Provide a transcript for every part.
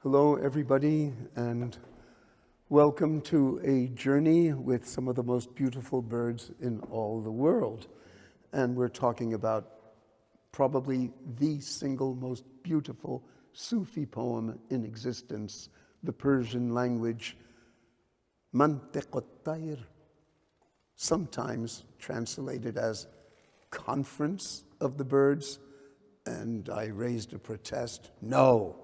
Hello, everybody, and welcome to a journey with some of the most beautiful birds in all the world. And we're talking about probably the single most beautiful Sufi poem in existence, the Persian language, Mantiq al-Tayr, sometimes translated as Conference of the Birds. And I raised a protest. No.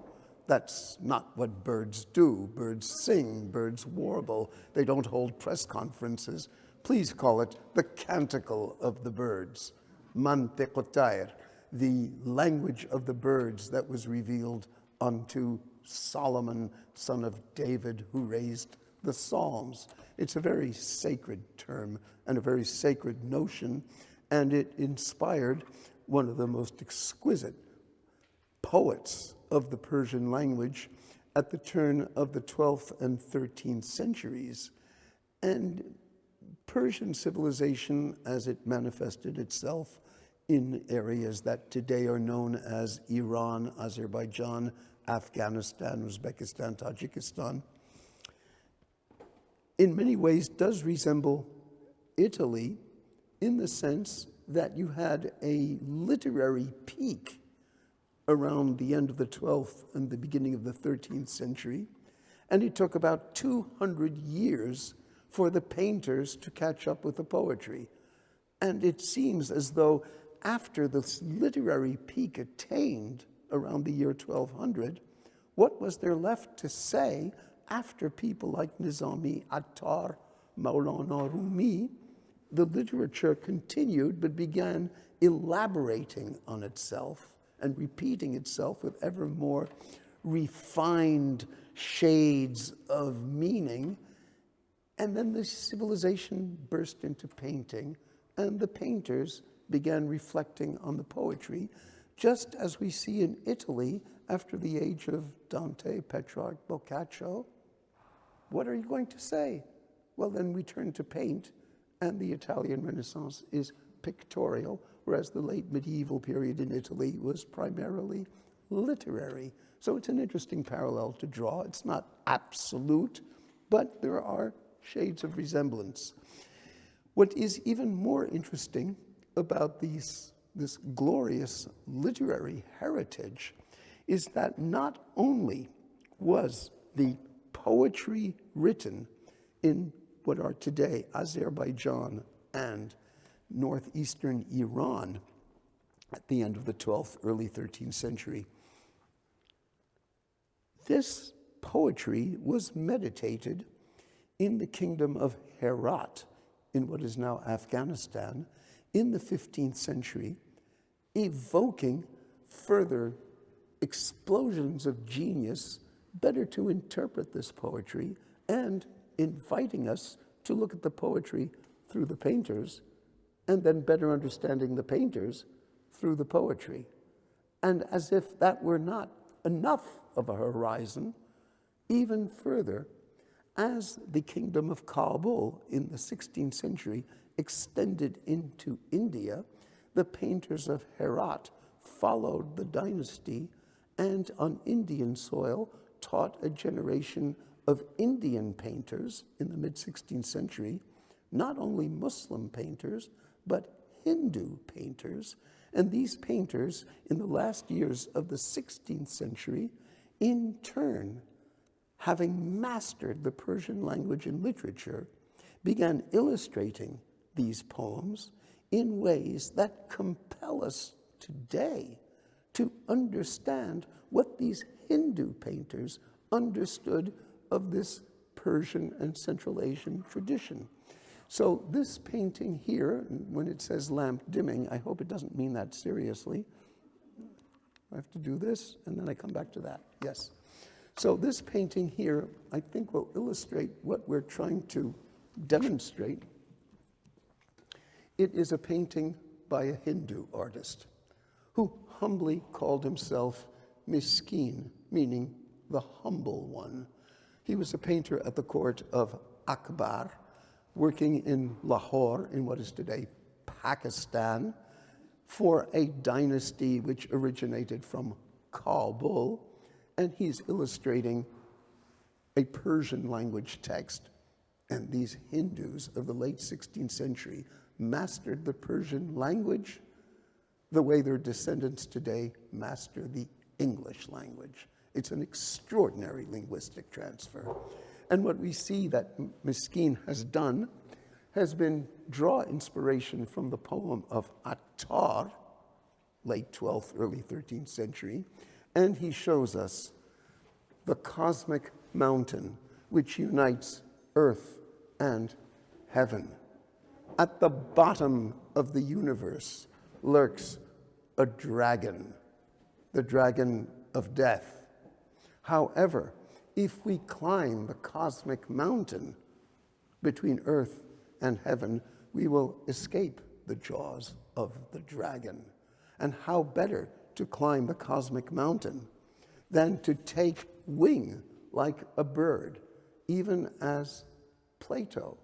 That's not what birds do. Birds sing, birds warble. They don't hold press conferences. Please call it the Canticle of the Birds, Mantiq al-Tayr, the language of the birds that was revealed unto Solomon, son of David, who raised the Psalms. It's a very sacred term and a very sacred notion, and it inspired one of the most exquisite poets of the Persian language at the turn of the 12th and 13th centuries. And Persian civilization, as it manifested itself in areas that today are known as Iran, Azerbaijan, Afghanistan, Uzbekistan, Tajikistan, in many ways does resemble Italy in the sense that you had a literary peak around the end of the 12th and the beginning of the 13th century, and it took about 200 years for the painters to catch up with the poetry. And it seems as though after this literary peak attained around the year 1200, what was there left to say after people like Nizami, Attâr, Maulana Rumi? The literature continued but began elaborating on itself and repeating itself with ever more refined shades of meaning. And then the civilization burst into painting, and the painters began reflecting on the poetry, just as we see in Italy after the age of Dante, Petrarch, Boccaccio. What are you going to say? Well, then we turn to paint, and the Italian Renaissance is pictorial, whereas the late medieval period in Italy was primarily literary. So it's an interesting parallel to draw. It's not absolute, but there are shades of resemblance. What is even more interesting about this glorious literary heritage is that not only was the poetry written in what are today Azerbaijan and northeastern Iran at the end of the 12th, early 13th century. This poetry was meditated in the kingdom of Herat, in what is now Afghanistan, in the 15th century, evoking further explosions of genius better to interpret this poetry and inviting us to look at the poetry through the painters, and then better understanding the painters through the poetry. And as if that were not enough of a horizon, even further, as the kingdom of Kabul in the 16th century extended into India, the painters of Herat followed the dynasty and on Indian soil taught a generation of Indian painters in the mid-16th century, not only Muslim painters, but Hindu painters. And these painters, in the last years of the 16th century, in turn, having mastered the Persian language and literature, began illustrating these poems in ways that compel us today to understand what these Hindu painters understood of this Persian and Central Asian tradition. So this painting here, when it says lamp dimming, I hope it doesn't mean that seriously. I have to do this, and then I come back to that. Yes. So this painting here, I think, will illustrate what we're trying to demonstrate. It is a painting by a Hindu artist who humbly called himself Miskin, meaning the humble one. He was a painter at the court of Akbar, working in Lahore, in what is today Pakistan, for a dynasty which originated from Kabul And he's illustrating a Persian language text. And these Hindus of the late 16th century mastered the Persian language the way their descendants today master the English language. It's an extraordinary linguistic transfer. And what we see that Miskeen has done has been draw inspiration from the poem of Attâr, late 12th, early 13th century, and he shows us the cosmic mountain which unites earth and heaven. At the bottom of the universe lurks a dragon, the dragon of death. However, if we climb the cosmic mountain between earth and heaven, we will escape the jaws of the dragon. And how better to climb the cosmic mountain than to take wing like a bird, even as Plato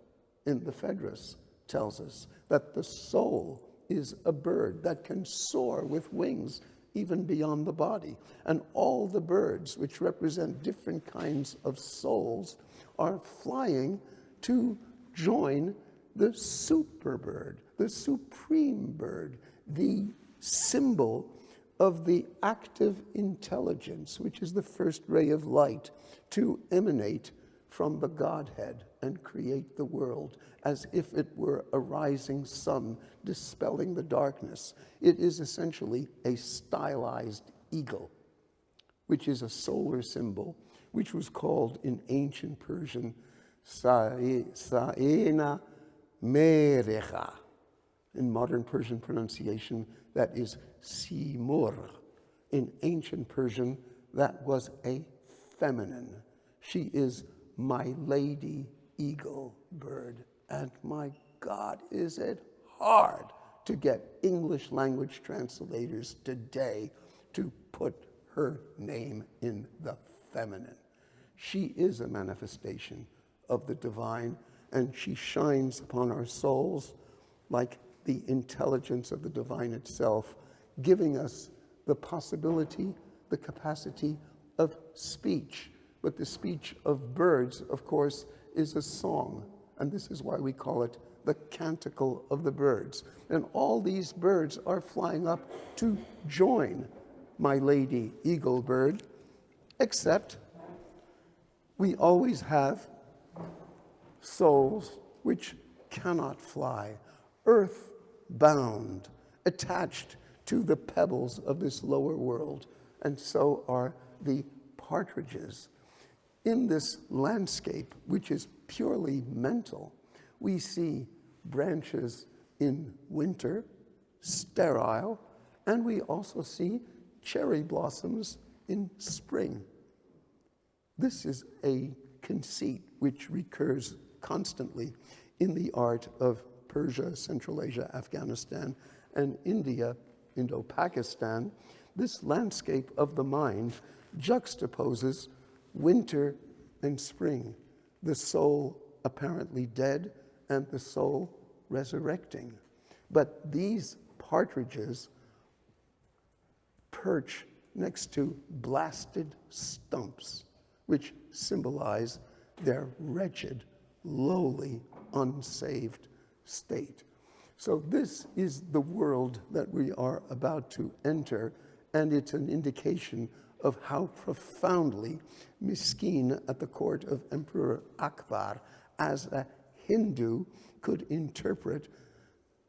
in the Phaedrus tells us that the soul is a bird that can soar with wings even beyond the body. And all the birds which represent different kinds of souls are flying to join the superbird, the supreme bird, the symbol of the active intelligence, which is the first ray of light to emanate from the Godhead and create the world as if it were a rising sun dispelling the darkness. It is essentially a stylized eagle, which is a solar symbol, which was called in ancient Persian Sâena Merecha. In modern Persian pronunciation, that is Sîmurgh. In ancient Persian, that was a feminine. She is my lady eagle bird. And my God, is it hard to get English language translators today to put her name in the feminine. She is a manifestation of the divine, and she shines upon our souls like the intelligence of the divine itself, giving us the possibility, the capacity of speech. But the speech of birds, of course, is a song, and this is why we call it the Canticle of the birds. And all these birds are flying up to join my lady eagle bird, except we always have souls which cannot fly, earth-bound, attached to the pebbles of this lower world, and so are the partridges. In this landscape, which is purely mental, we see branches in winter, sterile, and we also see cherry blossoms in spring. This is a conceit which recurs constantly in the art of Persia, Central Asia, Afghanistan, and India, Indo-Pakistan. This landscape of the mind juxtaposes winter and spring, the soul apparently dead and the soul resurrecting. But these partridges perch next to blasted stumps, which symbolize their wretched, lowly, unsaved state. So this is the world that we are about to enter, and it's an indication of how profoundly Miskeen at the court of Emperor Akbar, as a Hindu, could interpret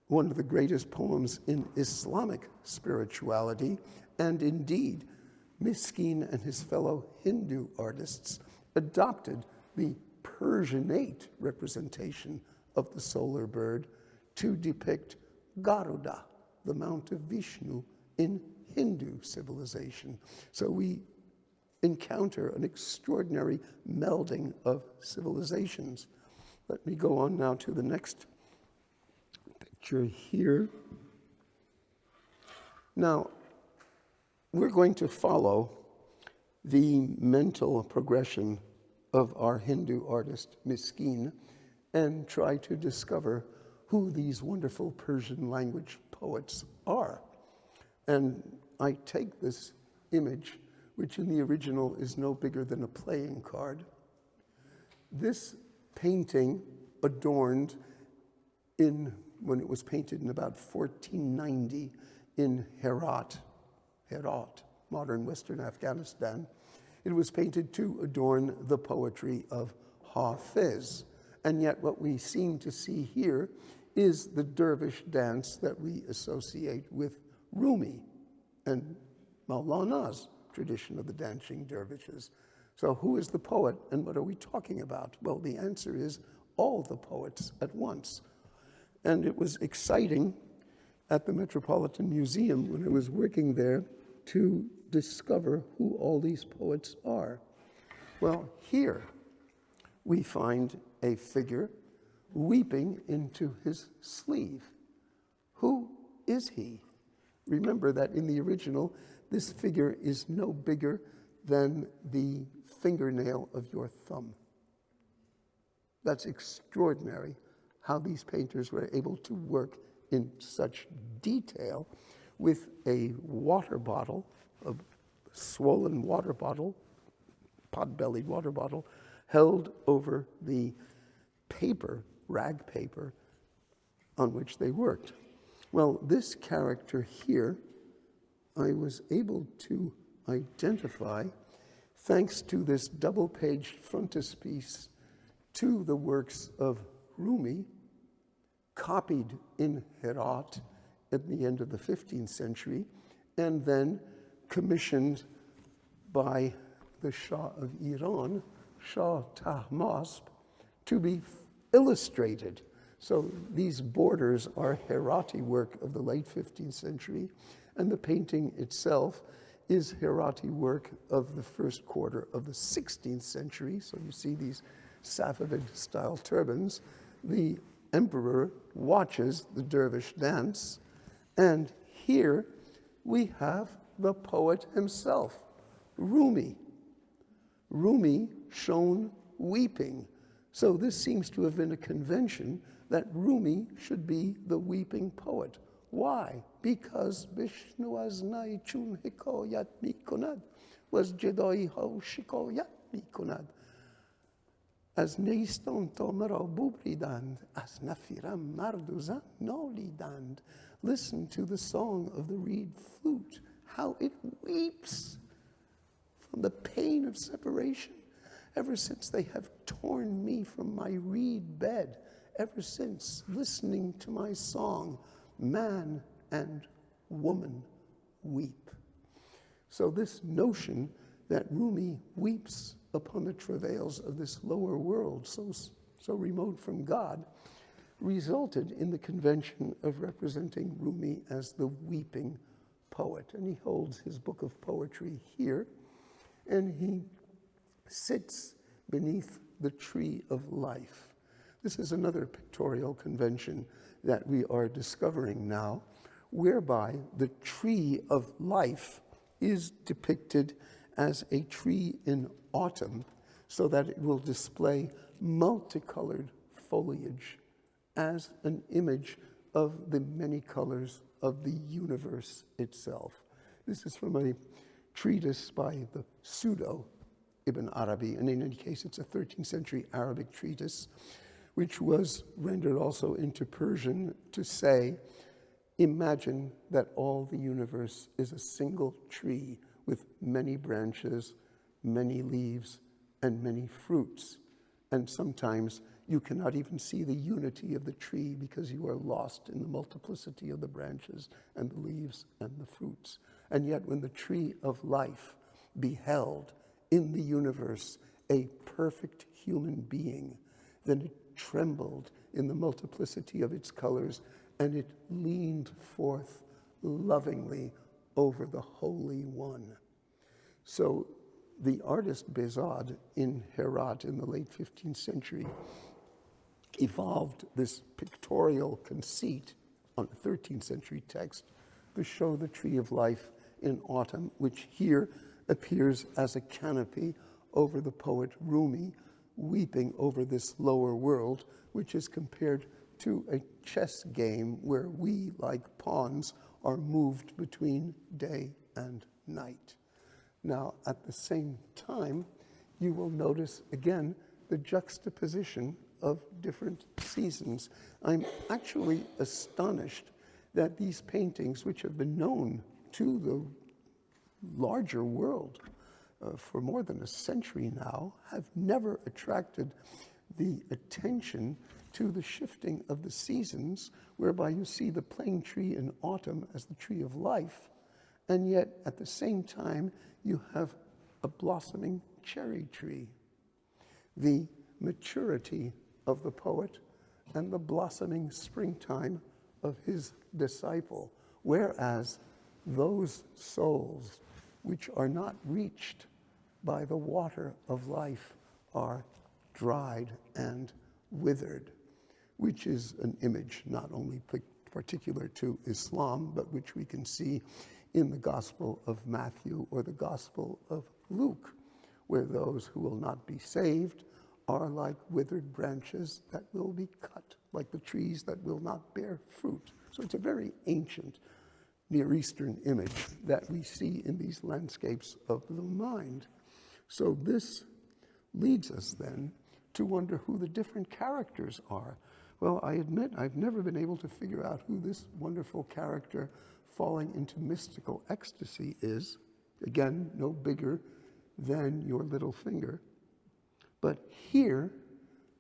one of the greatest poems in Islamic spirituality. And indeed, Miskeen and his fellow Hindu artists adopted the Persianate representation of the solar bird to depict Garuda, the mount of Vishnu, in Hindu civilization. So we encounter an extraordinary melding of civilizations. Let me go on now to the next picture here. Now, we're going to follow the mental progression of our Hindu artist, Miskeen, and try to discover who these wonderful Persian language poets are. And I take this image which in the original is no bigger than a playing card. This painting adorned when it was painted in about 1490 in Herat, modern Western Afghanistan. It was painted to adorn the poetry of Hafiz. And yet what we seem to see here is the dervish dance that we associate with Rumi and Maulana's tradition of the dancing dervishes. So who is the poet and what are we talking about? Well, the answer is all the poets at once. And it was exciting at the Metropolitan Museum when I was working there to discover who all these poets are. Well, here we find a figure weeping into his sleeve. Who is he? Remember that in the original, this figure is no bigger than the fingernail of your thumb. That's extraordinary how these painters were able to work in such detail with a water bottle, a swollen water bottle, pot-bellied water bottle, held over the paper, rag paper, on which they worked. Well, this character here, I was able to identify thanks to this double-paged frontispiece to the works of Rumi, copied in Herat at the end of the 15th century, and then commissioned by the Shah of Iran, Shah Tahmasp, to be illustrated. So these borders are Herati work of the late 15th century, and the painting itself is Herati work of the first quarter of the 16th century. So you see these Safavid-style turbans. The emperor watches the dervish dance, and here we have the poet himself, Rumi. Rumi shown weeping. So this seems to have been a convention that Rumi should be the weeping poet. Why? Because Vishnu aznai chun hikoyat mikonad was jedai ho shikoyat mikonad. As neiston tomero bubridand, as nafiram marduzan nolidand. Listen to the song of the reed flute, how it weeps from the pain of separation. Ever since they have torn me from my reed bed, ever since listening to my song, man and woman weep. So this notion that Rumi weeps upon the travails of this lower world, so remote from God, resulted in the convention of representing Rumi as the weeping poet. And he holds his book of poetry here, and he sits beneath the tree of life. This is another pictorial convention that we are discovering now, whereby the tree of life is depicted as a tree in autumn, so that it will display multicolored foliage as an image of the many colors of the universe itself. This is from a treatise by the pseudo Ibn Arabi, and in any case it's a 13th century Arabic treatise, which was rendered also into Persian to say, imagine that all the universe is a single tree with many branches, many leaves, and many fruits. And sometimes you cannot even see the unity of the tree because you are lost in the multiplicity of the branches and the leaves and the fruits. And yet when the tree of life beheld in the universe a perfect human being, then it trembled in the multiplicity of its colors, and it leaned forth lovingly over the Holy One. So the artist Behzad in Herat in the late 15th century evolved this pictorial conceit on a 13th century text to show the tree of life in autumn, which here appears as a canopy over the poet Rumi, weeping over this lower world, which is compared to a chess game where we, like pawns, are moved between day and night. Now, at the same time, you will notice again the juxtaposition of different seasons. I'm actually astonished that these paintings, which have been known to the larger world for more than a century now, have never attracted the attention to the shifting of the seasons, whereby you see the plane tree in autumn as the tree of life, and yet at the same time you have a blossoming cherry tree. The maturity of the poet and the blossoming springtime of his disciple, whereas those souls which are not reached by the water of life are dried and withered, which is an image not only particular to Islam, but which we can see in the Gospel of Matthew or the Gospel of Luke, where those who will not be saved are like withered branches that will be cut, like the trees that will not bear fruit. So it's a very ancient Near Eastern image that we see in these landscapes of the mind. So this leads us then to wonder who the different characters are. Well, I admit I've never been able to figure out who this wonderful character falling into mystical ecstasy is. Again, no bigger than your little finger. But here,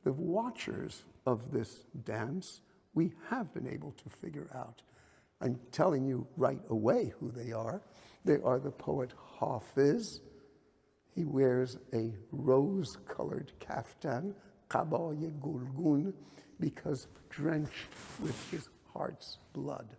the watchers of this dance, we have been able to figure out. I'm telling you right away who they are. They are the poet Hafiz. He wears a rose-colored kaftan, qabaye gulgun, because drenched with his heart's blood.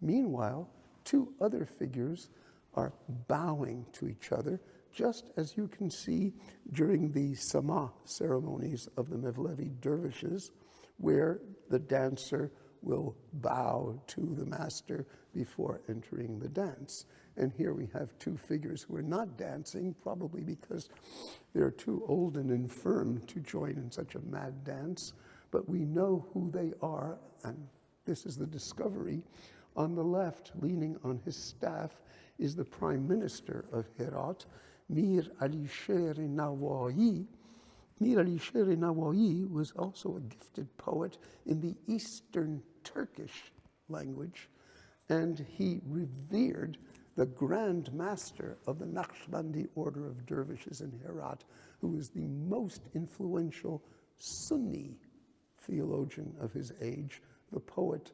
Meanwhile, two other figures are bowing to each other, just as you can see during the Sama ceremonies of the Mevlevi dervishes, where the dancer will bow to the master before entering the dance. And here we have two figures who are not dancing, probably because they're too old and infirm to join in such a mad dance, but we know who they are, and this is the discovery. On the left, leaning on his staff, is the Prime Minister of Herat, Mir Ali Sher Nawawi. Mir Ali Sher Nawawi was also a gifted poet in the Eastern Turkish language, and he revered the Grand Master of the Naqshbandi order of dervishes in Herat, who was the most influential Sunni theologian of his age, the poet,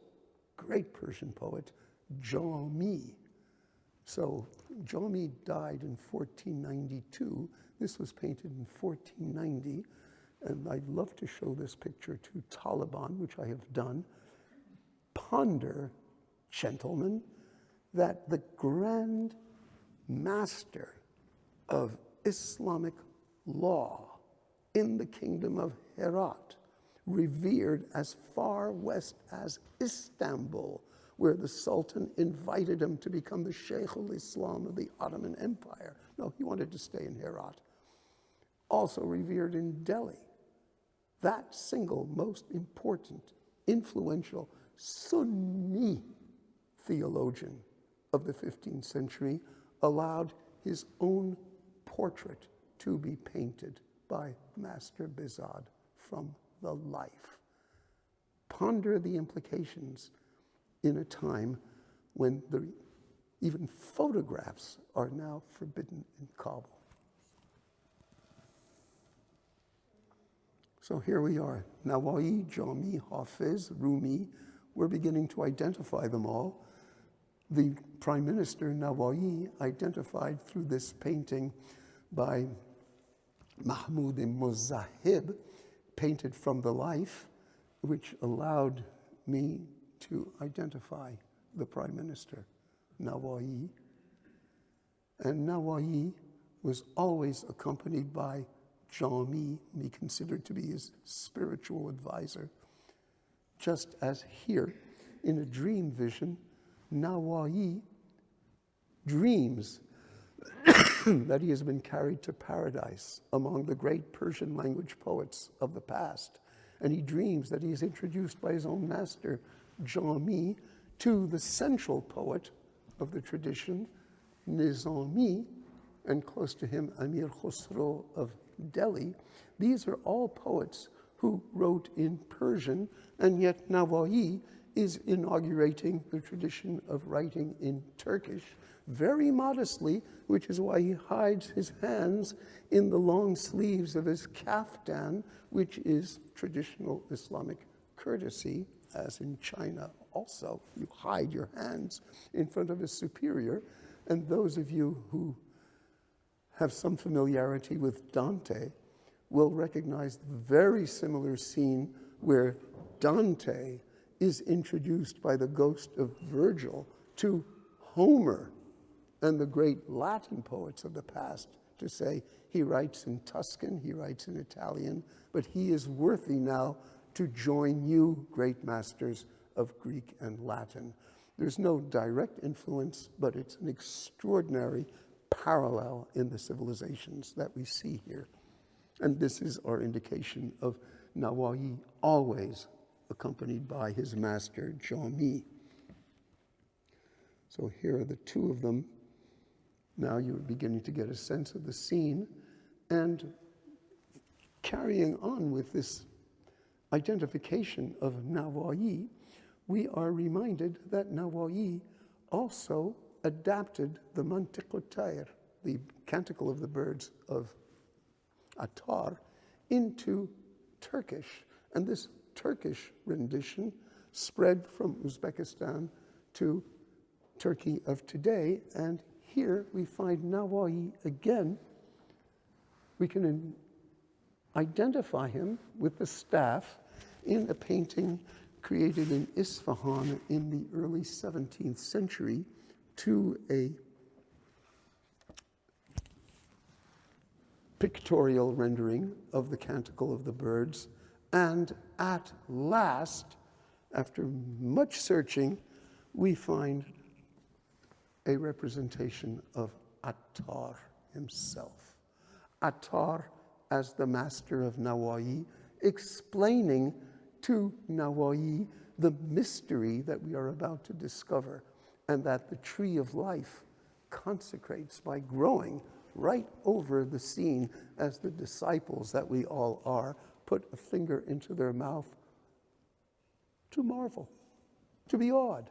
great Persian poet, Jami. So Jami died in 1492. This was painted in 1490, and I'd love to show this picture to Taliban, which I have done. Ponder, gentlemen, that the Grand Master of Islamic law in the kingdom of Herat, revered as far west as Istanbul, where the Sultan invited him to become the Sheikh al-Islam of the Ottoman Empire. No, he wanted to stay in Herat. Also revered in Delhi. That single most important, influential Sunni theologian of the 15th century allowed his own portrait to be painted by Master Bizad from the life. Ponder the implications in a time when even photographs are now forbidden in Kabul. So here we are, Nawawi, Jami, Hafiz, Rumi. We're beginning to identify them all. The Prime Minister, Nawawi, identified through this painting by Mahmoud Muzahib, painted from the life, which allowed me to identify the Prime Minister, Nawawi. And Nawawi was always accompanied by Jami, whom he considered to be his spiritual advisor. Just as here, in a dream vision, Nawawi dreams that he has been carried to paradise among the great Persian language poets of the past. And he dreams that he is introduced by his own master, Jami, to the central poet of the tradition, Nizami, and close to him Amir Khosrow of Delhi. These are all poets who wrote in Persian, and yet Nava'i is inaugurating the tradition of writing in Turkish very modestly, which is why he hides his hands in the long sleeves of his kaftan, which is traditional Islamic courtesy, as in China also. You hide your hands in front of a superior. And those of you who have some familiarity with Dante will recognize the very similar scene where Dante is introduced by the ghost of Virgil to Homer and the great Latin poets of the past to say he writes in Tuscan, he writes in Italian, but he is worthy now to join you, great masters of Greek and Latin. There's no direct influence, but it's an extraordinary parallel in the civilizations that we see here. And this is our indication of Nawawi always accompanied by his master, Jami. So here are the two of them. Now you're beginning to get a sense of the scene, and carrying on with this identification of Nawawi, we are reminded that Nawawi also adapted the Mantiqut-Tayr, the Canticle of the Birds of Attâr, into Turkish. And this Turkish rendition spread from Uzbekistan to Turkey of today. And here we find Nawawi again. We can identify him with the staff in a painting created in Isfahan in the early 17th century to a pictorial rendering of the Canticle of the Birds. And at last, after much searching, we find a representation of Attâr himself. Attâr as the master of Nawawi, explaining to Nawawi the mystery that we are about to discover, and that the tree of life consecrates by growing right over the scene as the disciples that we all are put a finger into their mouth to marvel, to be awed.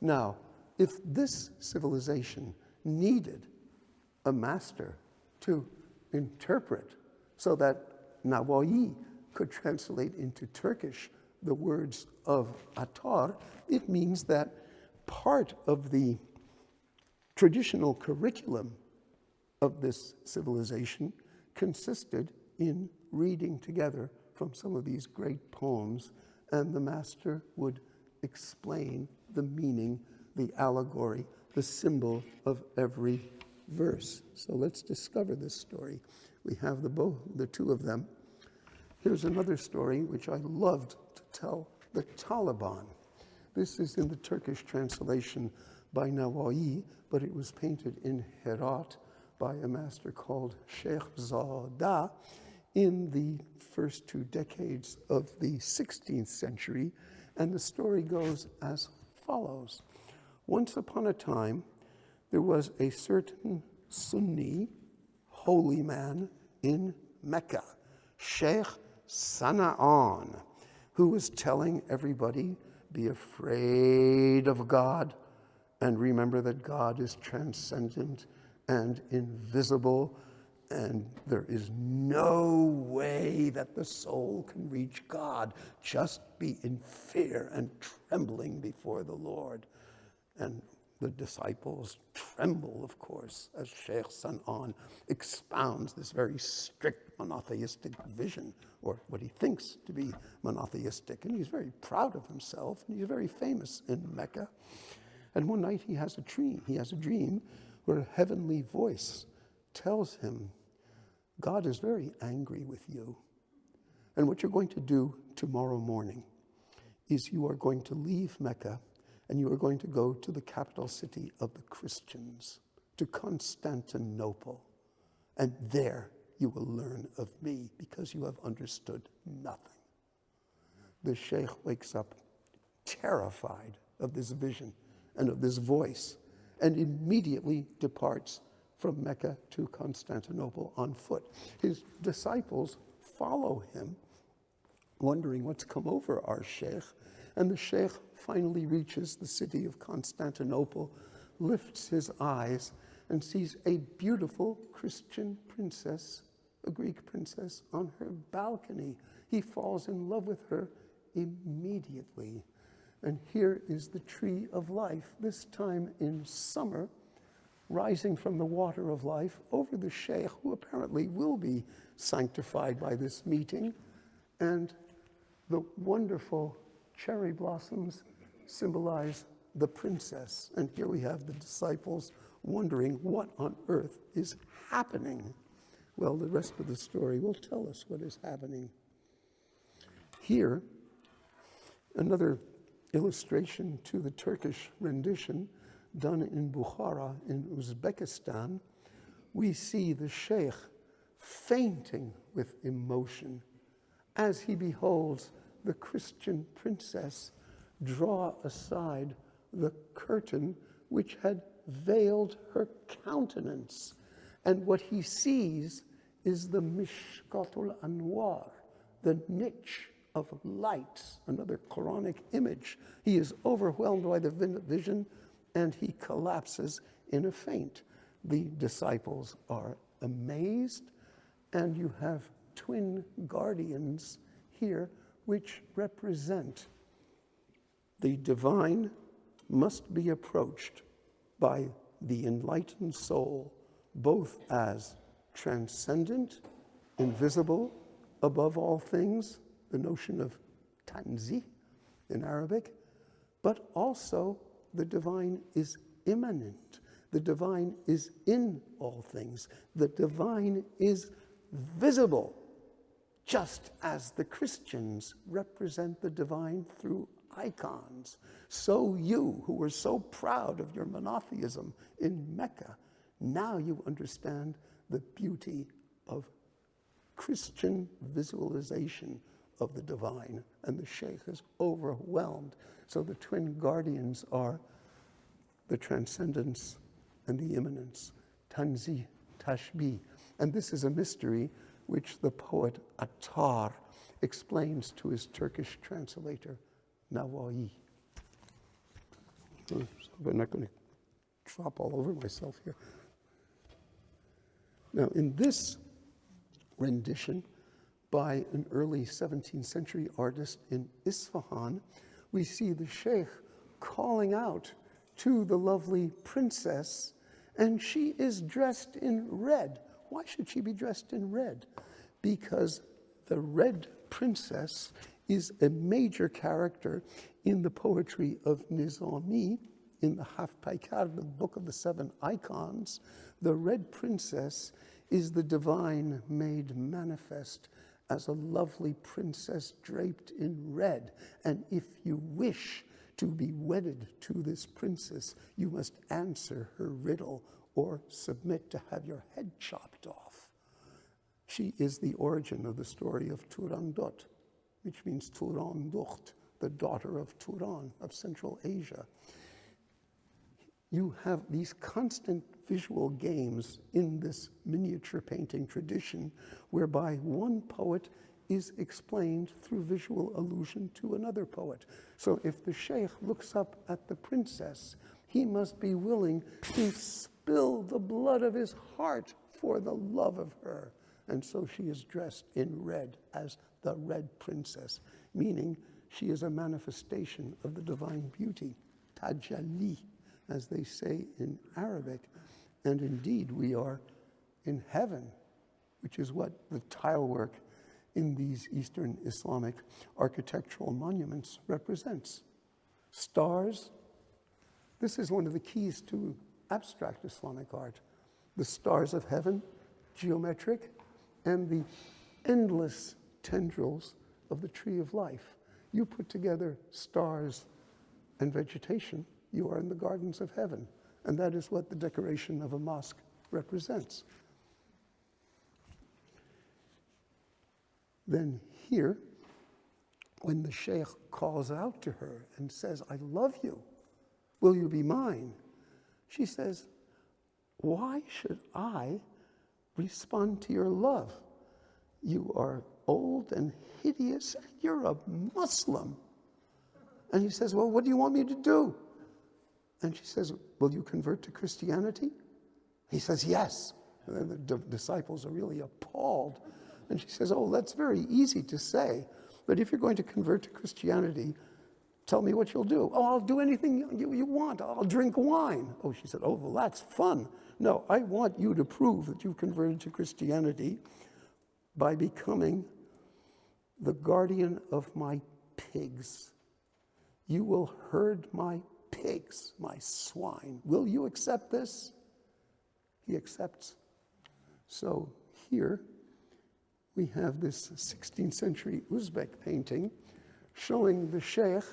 Now, if this civilization needed a master to interpret so that Nawawi could translate into Turkish the words of Attâr, it means that part of the traditional curriculum of this civilization consisted in reading together from some of these great poems, and the master would explain the meaning, the allegory, the symbol of every verse. So let's discover this story. We have the two of them. Here's another story which I loved to tell, the Taliban. This is in the Turkish translation by Nawawi, but it was painted in Herat by a master called Sheikh Zada in the first 2 decades of the 16th century. And the story goes as follows. Once upon a time, there was a certain Sunni holy man in Mecca, Sheikh Sana'an, who was telling everybody, be afraid of God and remember that God is transcendent and invisible, and there is no way that the soul can reach God. Just be in fear and trembling before the Lord. And the disciples tremble, of course, as Sheikh San'an expounds this very strict monotheistic vision, or what he thinks to be monotheistic. And he's very proud of himself, and he's very famous in Mecca. And one night he has a dream where a heavenly voice tells him, God is very angry with you. And what you're going to do tomorrow morning is you are going to leave Mecca and you are going to go to the capital city of the Christians, to Constantinople. And there you will learn of me because you have understood nothing. The sheikh wakes up terrified of this vision and of this voice, and immediately departs from Mecca to Constantinople on foot. His disciples follow him, wondering what's come over our sheikh, and the sheikh finally reaches the city of Constantinople, lifts his eyes, and sees a beautiful Christian princess, a Greek princess, on her balcony. He falls in love with her immediately. And here is the tree of life, this time in summer, rising from the water of life over the sheikh, who apparently will be sanctified by this meeting. And the wonderful cherry blossoms symbolize the princess. And here we have the disciples wondering what on earth is happening. Well, the rest of the story will tell us what is happening. Here, another illustration to the Turkish rendition done in Bukhara in Uzbekistan. We see the sheikh fainting with emotion as he beholds the Christian princess draw aside the curtain which had veiled her countenance. And what he sees is the Mishkatul Anwar, the niche of lights, another Quranic image. He is overwhelmed by the vision and he collapses in a faint. The disciples are amazed, and you have twin guardians here which represent the divine must be approached by the enlightened soul, both as transcendent, invisible, above all things, the notion of tanzi in Arabic, but also the divine is immanent. The divine is in all things. The divine is visible, just as the Christians represent the divine through icons. So you, who were so proud of your monotheism in Mecca, now you understand the beauty of Christian visualization of the divine, and the sheikh is overwhelmed. So the twin guardians are the transcendence and the immanence, tanzi, tashbih. And this is a mystery which the poet Attâr explains to his Turkish translator, Nawawi. So I'm not going to drop all over myself here. Now, in this rendition by an early 17th century artist in Isfahan, we see the sheikh calling out to the lovely princess, and she is dressed in red. Why should she be dressed in red? Because the red princess is a major character in the poetry of Nizami, in the Hafpaikar, the Book of the Seven Icons. The red princess is the divine made manifest as a lovely princess draped in red. And if you wish to be wedded to this princess, you must answer her riddle or submit to have your head chopped off. She is the origin of the story of Turandot, which means Turanducht, the daughter of Turan, of Central Asia. You have these constant visual games in this miniature painting tradition, whereby one poet is explained through visual allusion to another poet. So if the sheikh looks up at the princess, he must be willing to spill the blood of his heart for the love of her. And so she is dressed in red as the red princess, meaning she is a manifestation of the divine beauty, tajalli, as they say in Arabic. And indeed, we are in heaven, which is what the tile work in these Eastern Islamic architectural monuments represents. Stars. This is one of the keys to abstract Islamic art. The stars of heaven, geometric, and the endless tendrils of the tree of life. You put together stars and vegetation, you are in the gardens of heaven. And that is what the decoration of a mosque represents. Then here, when the sheikh calls out to her and says, "I love you, will you be mine?" She says, why should I respond to your love? You are old and hideous, and you're a Muslim. And he says, well, what do you want me to do? And she says, will you convert to Christianity? He says, yes. And then the disciples are really appalled. And she says, oh, that's very easy to say. But if you're going to convert to Christianity, tell me what you'll do. Oh, I'll do anything you want. I'll drink wine. Oh, she said, oh, well, that's fun. No, I want you to prove that you've converted to Christianity by becoming the guardian of my pigs. You will herd my pigs, my swine. Will you accept this? He accepts. So here we have this 16th century Uzbek painting showing the sheikh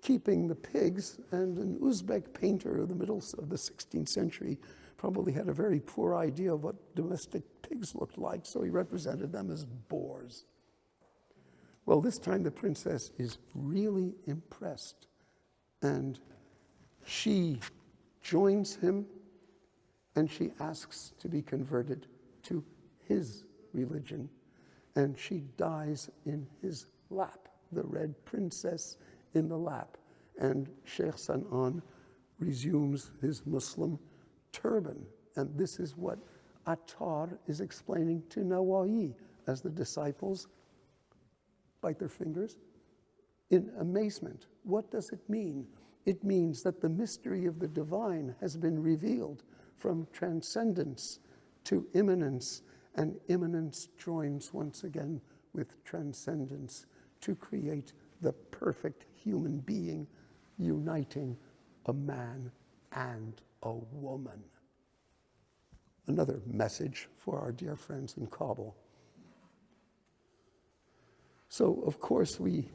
keeping the pigs, and an Uzbek painter of the middle of the 16th century probably had a very poor idea of what domestic pigs looked like, so he represented them as boars. Well, this time the princess is really impressed, and she joins him, and she asks to be converted to his religion, and she dies in his lap, the red princess in the lap. And Sheikh San'an resumes his Muslim turban. And this is what Attâr is explaining to Nawawi as the disciples bite their fingers in amazement. What does it mean? It means that the mystery of the divine has been revealed from transcendence to immanence, and immanence joins once again with transcendence to create the perfect human being, uniting a man and a woman. Another message for our dear friends in Kabul. So, of course, we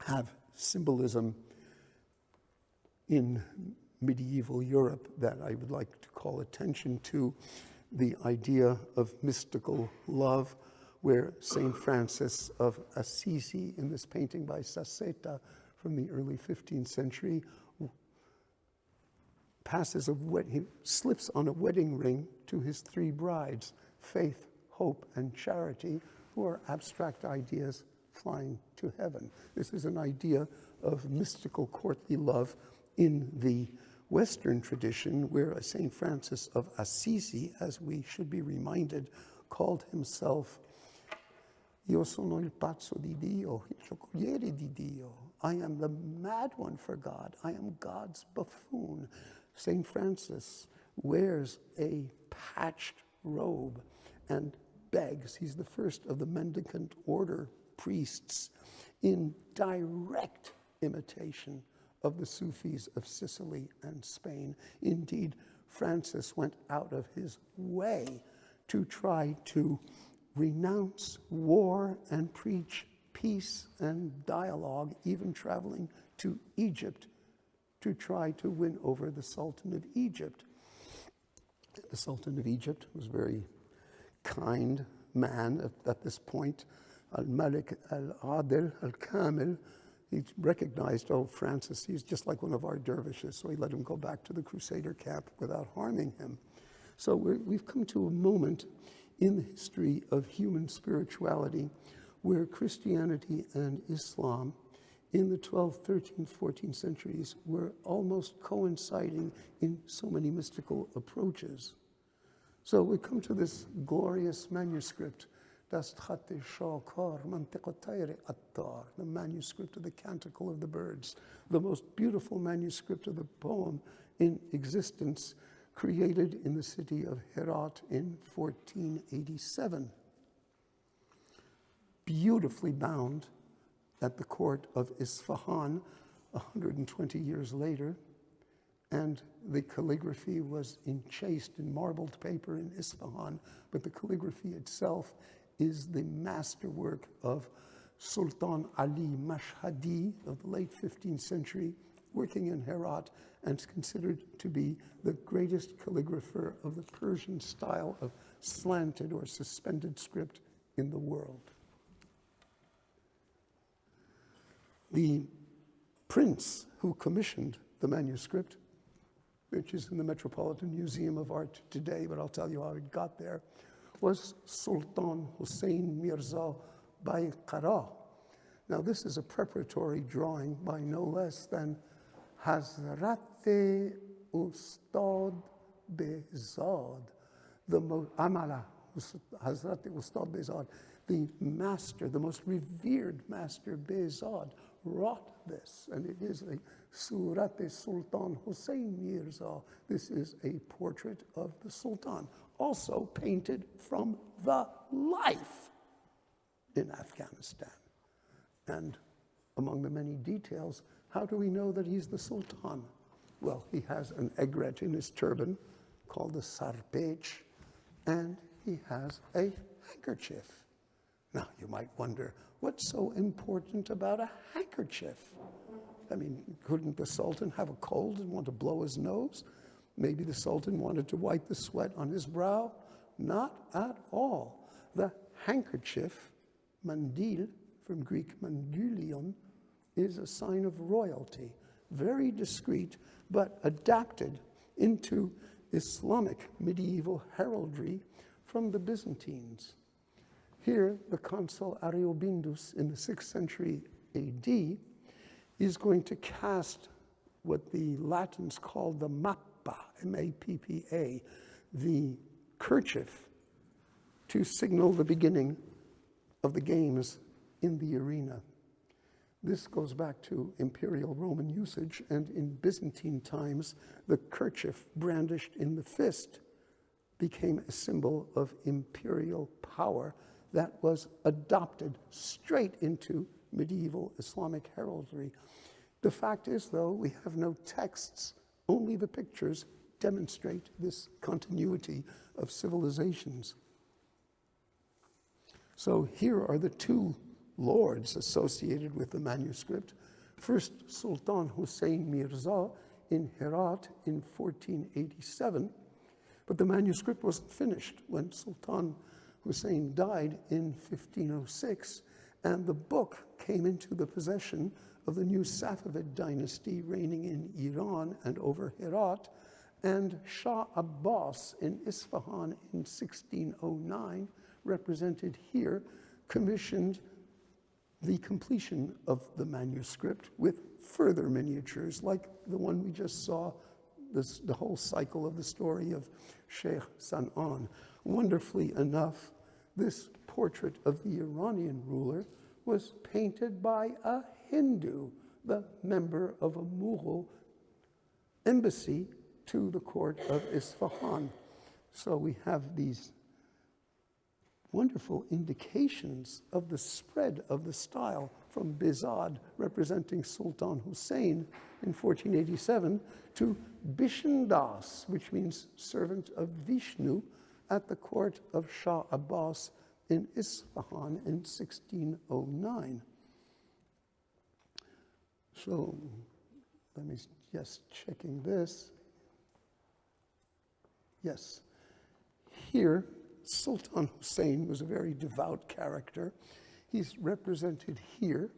have symbolism in medieval Europe that I would like to call attention to, the idea of mystical love, where St. Francis of Assisi, in this painting by Sassetta from the early 15th century, he slips on a wedding ring to his three brides, faith, hope, and charity, who are abstract ideas flying to heaven. This is an idea of mystical courtly love in the Western tradition, where St. Francis of Assisi, as we should be reminded, called himself Io sono il pazzo di Dio, il giocoliere di Dio. I am the mad one for God. I am God's buffoon. St. Francis wears a patched robe and begs. He's the first of the mendicant order priests in direct imitation of the Sufis of Sicily and Spain. Indeed, Francis went out of his way to try to renounce war and preach peace and dialogue, even traveling to Egypt to try to win over the Sultan of Egypt. The Sultan of Egypt was a very kind man at this point. Al-Malik al-Adil al-Kamil, he recognized, oh, Francis, he's just like one of our dervishes, so he let him go back to the Crusader camp without harming him. So we've come to a moment in the history of human spirituality where Christianity and Islam in the 12th, 13th, 14th centuries were almost coinciding in so many mystical approaches. So we come to this glorious manuscript, Das Khatte Shawkar Mantiqatayre Attâr, the manuscript of the Canticle of the Birds, the most beautiful manuscript of the poem in existence, created in the city of Herat in 1487. Beautifully bound at the court of Isfahan 120 years later, and the calligraphy was enchased in marbled paper in Isfahan, but the calligraphy itself is the masterwork of Sultan Ali Mashhadi of the late 15th century, working in Herat, and is considered to be the greatest calligrapher of the Persian style of slanted or suspended script in the world. The prince who commissioned the manuscript which is in the Metropolitan Museum of Art today, but I'll tell you how it got there, was Sultan Hussein Mirza Baiqara. Now, this is a preparatory drawing by no less than Hazrat Ustad Behzad, Amala Hazrat Ustad Behzad, the master, the most revered master Behzad, wrought this, and it is a Surat Sultan Hussein Mirza. This is a portrait of the Sultan, also painted from the life in Afghanistan. And among the many details, how do we know that he's the Sultan? Well, he has an egret in his turban called the sarpech, and he has a handkerchief. Now, you might wonder, what's so important about a handkerchief? I mean, couldn't the Sultan have a cold and want to blow his nose? Maybe the Sultan wanted to wipe the sweat on his brow? Not at all. The handkerchief, mandil, from Greek mandylion, is a sign of royalty, very discreet, but adapted into Islamic medieval heraldry from the Byzantines. Here, the consul Ariobindus in the 6th century AD is going to cast what the Latins called the mappa, M-A-P-P-A, the kerchief, to signal the beginning of the games in the arena. This goes back to imperial Roman usage, and in Byzantine times, the kerchief brandished in the fist became a symbol of imperial power that was adopted straight into medieval Islamic heraldry. The fact is, though, we have no texts, only the pictures demonstrate this continuity of civilizations. So here are the two lords associated with the manuscript. First, Sultan Hussein Mirza in Herat in 1487, but the manuscript wasn't finished when Sultan Hussein died in 1506, and the book came into the possession of the new Safavid dynasty reigning in Iran and over Herat, and Shah Abbas in Isfahan in 1609, represented here, commissioned the completion of the manuscript with further miniatures, like the one we just saw, the whole cycle of the story of Sheikh San'an. Wonderfully enough, this portrait of the Iranian ruler was painted by a Hindu, the member of a Mughal embassy to the court of Isfahan. So we have these wonderful indications of the spread of the style from Behzad, representing Sultan Hussein in 1487, to Bishendas, which means servant of Vishnu, at the court of Shah Abbas in Isfahan in 1609. So let me just checking this. Yes, here Sultan Hussein was a very devout character. He's represented here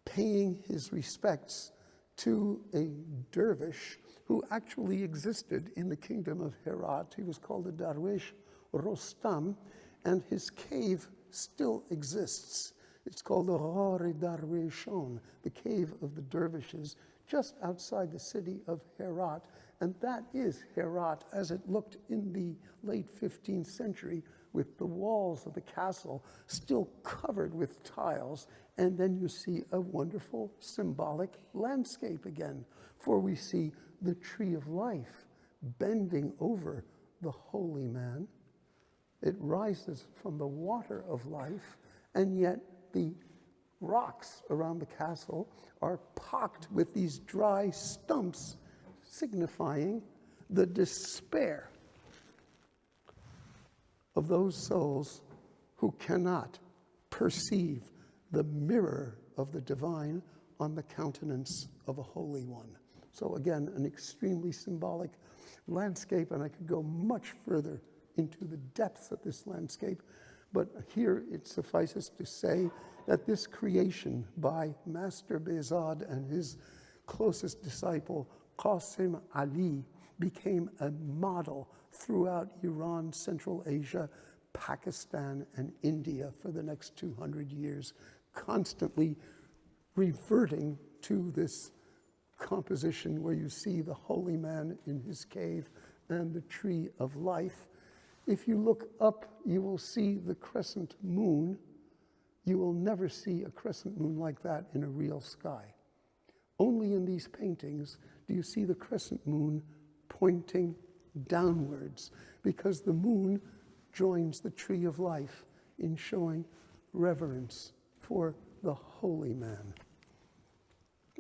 paying his respects to a dervish who actually existed in the kingdom of Herat. He was called a Darwish Rostam, and his cave still exists. It's called the Ghar-i Darwishon, the cave of the dervishes, just outside the city of Herat. And that is Herat as it looked in the late 15th century, with the walls of the castle still covered with tiles. And then you see a wonderful symbolic landscape again, for we see the tree of life bending over the holy man. It rises from the water of life, and yet the rocks around the castle are pocked with these dry stumps, signifying the despair of those souls who cannot perceive the mirror of the divine on the countenance of a holy one. So again, an extremely symbolic landscape, and I could go much further into the depths of this landscape, but here it suffices to say that this creation by Master Behzad and his closest disciple Qasim Ali became a model throughout Iran, Central Asia, Pakistan, and India for the next 200 years, constantly reverting to this composition where you see the holy man in his cave and the tree of life. If you look up, you will see the crescent moon. You will never see a crescent moon like that in a real sky. Only in these paintings do you see the crescent moon pointing downwards, because the moon joins the tree of life in showing reverence for the holy man.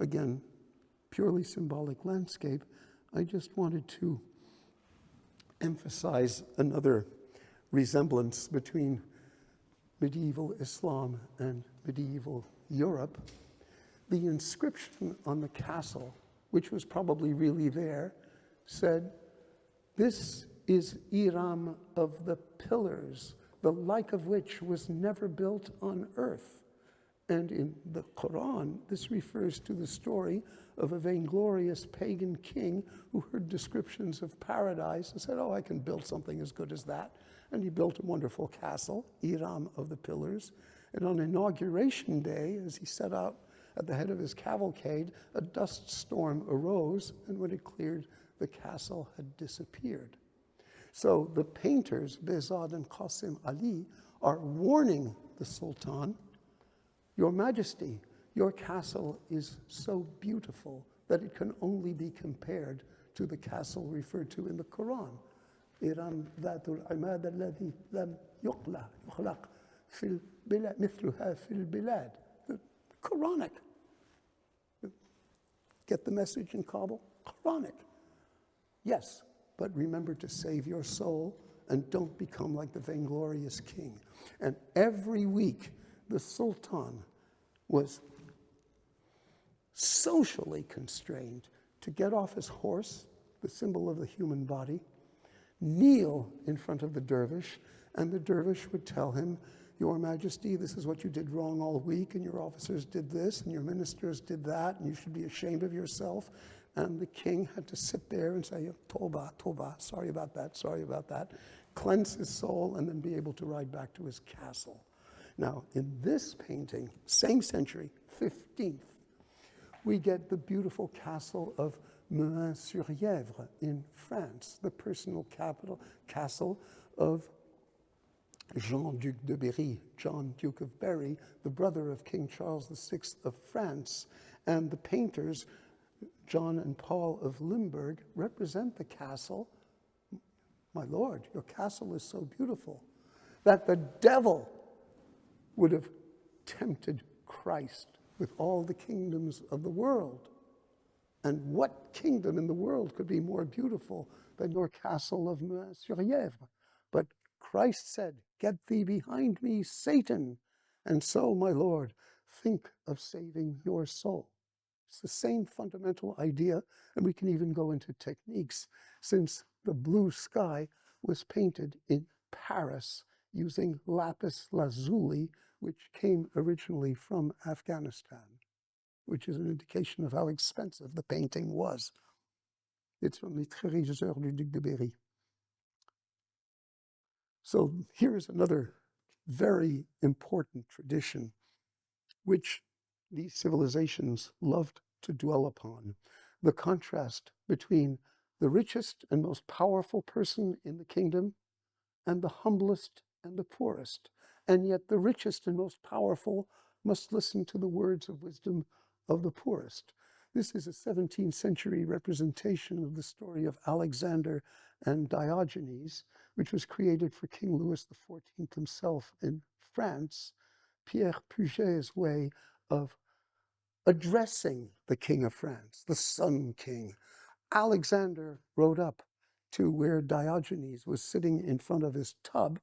Again, purely symbolic landscape. I just wanted to emphasize another resemblance between medieval Islam and medieval Europe. The inscription on the castle, which was probably really there, said, "This is Iram of the pillars, the like of which was never built on earth." And in the Quran, this refers to the story of a vainglorious pagan king who heard descriptions of paradise and said, "Oh, I can build something as good as that." And he built a wonderful castle, Iram of the Pillars. And on Inauguration Day, as he set out at the head of his cavalcade, a dust storm arose, and when it cleared, the castle had disappeared. So the painters, Behzad and Qasim Ali, are warning the Sultan, "Your Majesty, your castle is so beautiful that it can only be compared to the castle referred to in the Quran. Iram dhatul imad alladhi lam yukhlaq fil bilad mithluha fil bilad." The Quranic. Get the message in Kabul? Quranic. Yes, but remember to save your soul and don't become like the vainglorious king. And every week, the Sultan was socially constrained to get off his horse, the symbol of the human body, kneel in front of the dervish, and the dervish would tell him, "Your Majesty, this is what you did wrong all week, and your officers did this, and your ministers did that, and you should be ashamed of yourself." And the king had to sit there and say, "Toba, Toba, sorry about that," cleanse his soul, and then be able to ride back to his castle. Now, in this painting, same century, 15th, we get the beautiful castle of Meuin-sur-Yèvre in France, the personal castle of Jean, Duc de Berry, John, Duke of Berry, the brother of King Charles VI of France. And the painters, John and Paul of Limburg, represent the castle. "My lord, your castle is so beautiful that the devil would have tempted Christ with all the kingdoms of the world. And what kingdom in the world could be more beautiful than your castle of Meuin-sur-Yèvre? But Christ said, 'Get thee behind me, Satan.' And so, my Lord, think of saving your soul." It's the same fundamental idea, and we can even go into techniques, since the blue sky was painted in Paris using lapis lazuli, which came originally from Afghanistan, which is an indication of how expensive the painting was. It's from Les Trésors du Duc de Berry. So here's another very important tradition which these civilizations loved to dwell upon: the contrast between the richest and most powerful person in the kingdom and the humblest and the poorest. And yet the richest and most powerful must listen to the words of wisdom of the poorest. This is a 17th century representation of the story of Alexander and Diogenes, which was created for King Louis XIV himself in France. Pierre Puget's way of addressing the King of France, the Sun King. Alexander rode up to where Diogenes was sitting in front of his tub,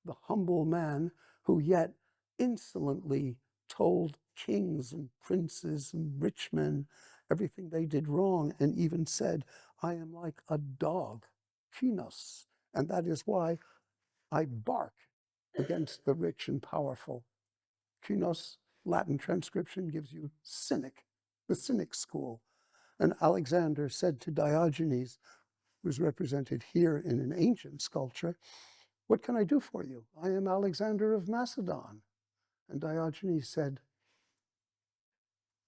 the humble man who yet insolently told kings and princes and rich men everything they did wrong, and even said, "I am like a dog, kynos, and that is why I bark against the rich and powerful." Kynos, Latin transcription, gives you cynic, the cynic school. And Alexander said to Diogenes, who's represented here in an ancient sculpture, "What can I do for you? I am Alexander of Macedon." And Diogenes said,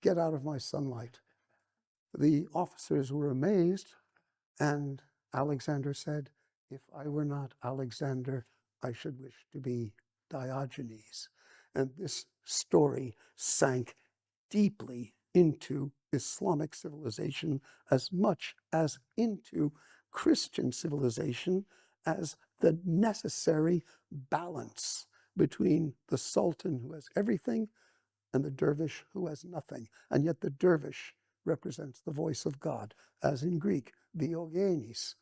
"Get out of my sunlight." The officers were amazed, and Alexander said, "If I were not Alexander, I should wish to be Diogenes." And this story sank deeply into Islamic civilization as much as into Christian civilization as the necessary balance between the sultan who has everything and the dervish who has nothing. And yet the dervish represents the voice of God, as in Greek, Diogenes,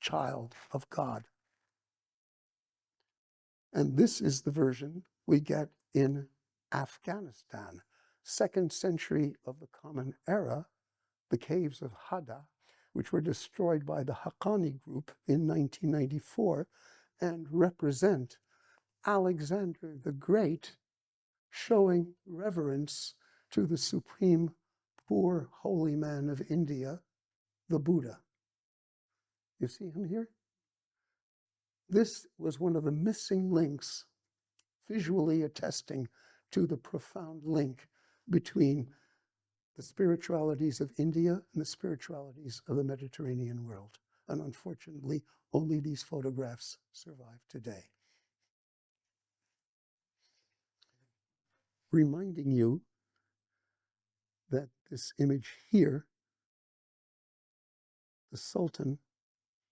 child of God. And this is the version we get in Afghanistan, 2nd century of the Common Era, the caves of Hada, which were destroyed by the Haqqani group in 1994, and represent Alexander the Great showing reverence to the supreme poor holy man of India, the Buddha. You see him here? This was one of the missing links, visually attesting to the profound link between the spiritualities of India and the spiritualities of the Mediterranean world. And unfortunately, only these photographs survive today. Reminding you that this image here, the Sultan,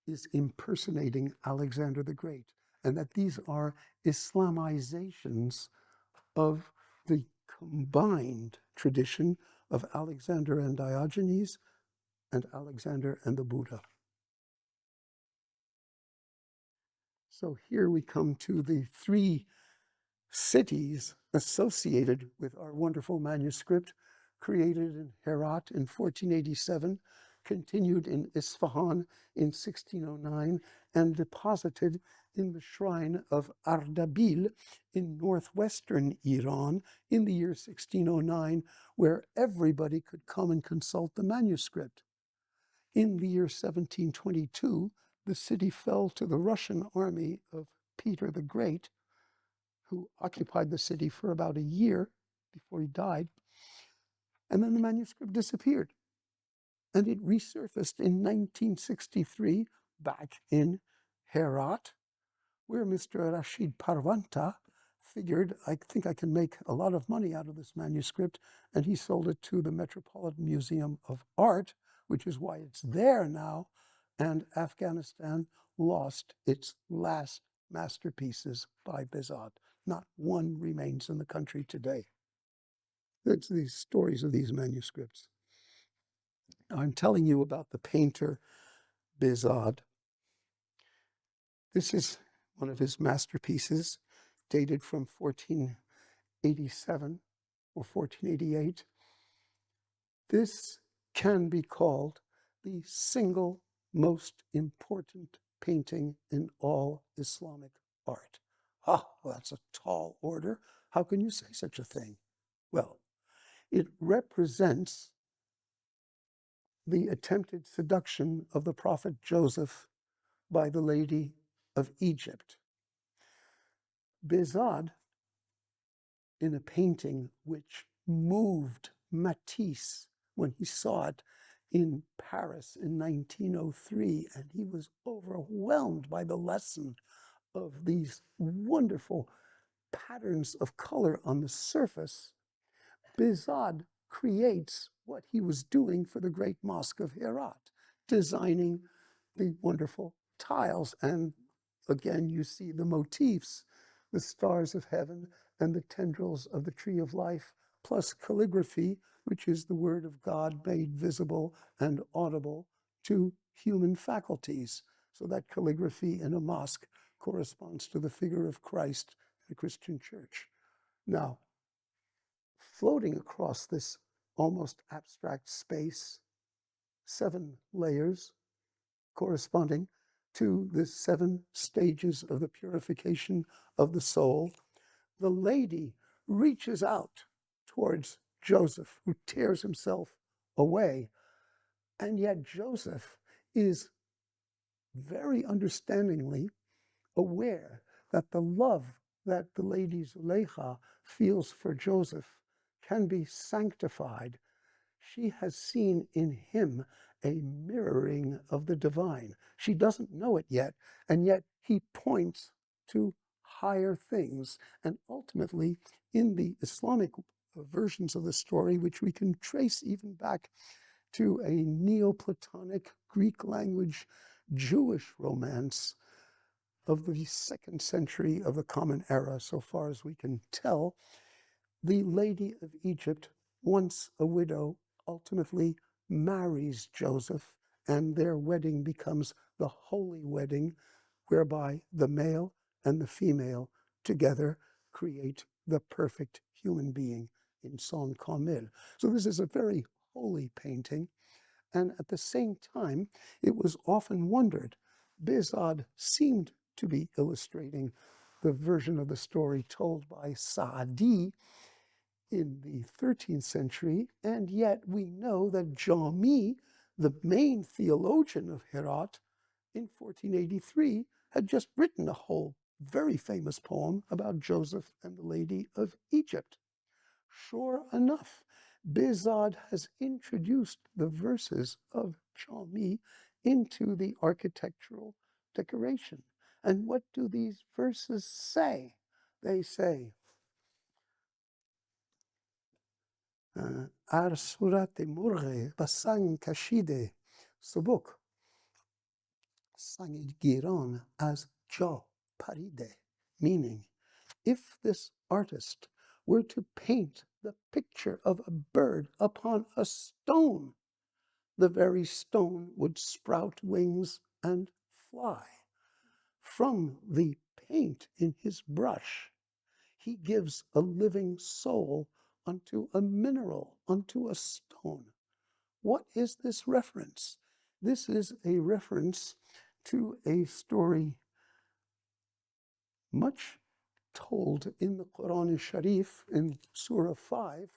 is impersonating Alexander the Great, and that these are Islamizations of the combined tradition of Alexander and Diogenes and Alexander and the Buddha. So here we come to the 3 cities associated with our wonderful manuscript, created in Herat in 1487, continued in Isfahan in 1609, and deposited in the shrine of Ardabil in northwestern Iran in the year 1609, where everybody could come and consult the manuscript. In the year 1722, the city fell to the Russian army of Peter the Great, who occupied the city for about a year before he died. And then the manuscript disappeared. And it resurfaced in 1963 back in Herat, where Mr. Rashid Parvanta figured, I think I can make a lot of money out of this manuscript, and he sold it to the Metropolitan Museum of Art, which is why it's there now, and Afghanistan lost its last masterpieces by Behzad. Not one remains in the country today. That's the stories of these manuscripts. I'm telling you about the painter Behzad. This is one of his masterpieces, dated from 1487 or 1488. This can be called the single most important painting in all Islamic art. Well, that's a tall order. How can you say such a thing? Well, it represents the attempted seduction of the prophet Joseph by the lady of Egypt. Behzad, in a painting which moved Matisse when he saw it in Paris in 1903, and he was overwhelmed by the lesson of these wonderful patterns of color on the surface. Behzad creates what he was doing for the great mosque of Herat, designing the wonderful tiles. And again, you see the motifs, the stars of heaven and the tendrils of the tree of life, plus calligraphy, which is the word of God made visible and audible to human faculties. So that calligraphy in a mosque corresponds to the figure of Christ in a Christian church. Now, floating across this almost abstract space, 7 layers corresponding to the 7 stages of the purification of the soul. The lady reaches out towards Joseph, who tears himself away. And yet Joseph is very understandingly aware that the love that the lady Zuleika feels for Joseph can be sanctified. She has seen in him a mirroring of the divine. She doesn't know it yet, and yet he points to higher things. And ultimately, in the Islamic versions of the story, which we can trace even back to a Neoplatonic Greek language Jewish romance of the 2nd century of the Common Era, so far as we can tell, the Lady of Egypt, once a widow, ultimately marries Joseph, and their wedding becomes the holy wedding, whereby the male and the female together create the perfect human being in Son Kamil. So this is a very holy painting, and at the same time, it was often wondered, Behzad seemed to be illustrating the version of the story told by Saadi in the 13th century, and yet we know that Jami, the main theologian of Herat, in 1483 had just written a whole very famous poem about Joseph and the Lady of Egypt. Sure enough, Behzad has introduced the verses of Jami into the architectural decoration. And what do these verses say? They say, Ar surat Sîmurgh basang kashide subuk sang giran as ja paride, meaning, if this artist were to paint the picture of a bird upon a stone, the very stone would sprout wings and fly. From the paint in his brush, he gives a living soul unto a mineral, unto a stone. What is this reference? This is a reference to a story much told in the Quran Sharif in Surah 5,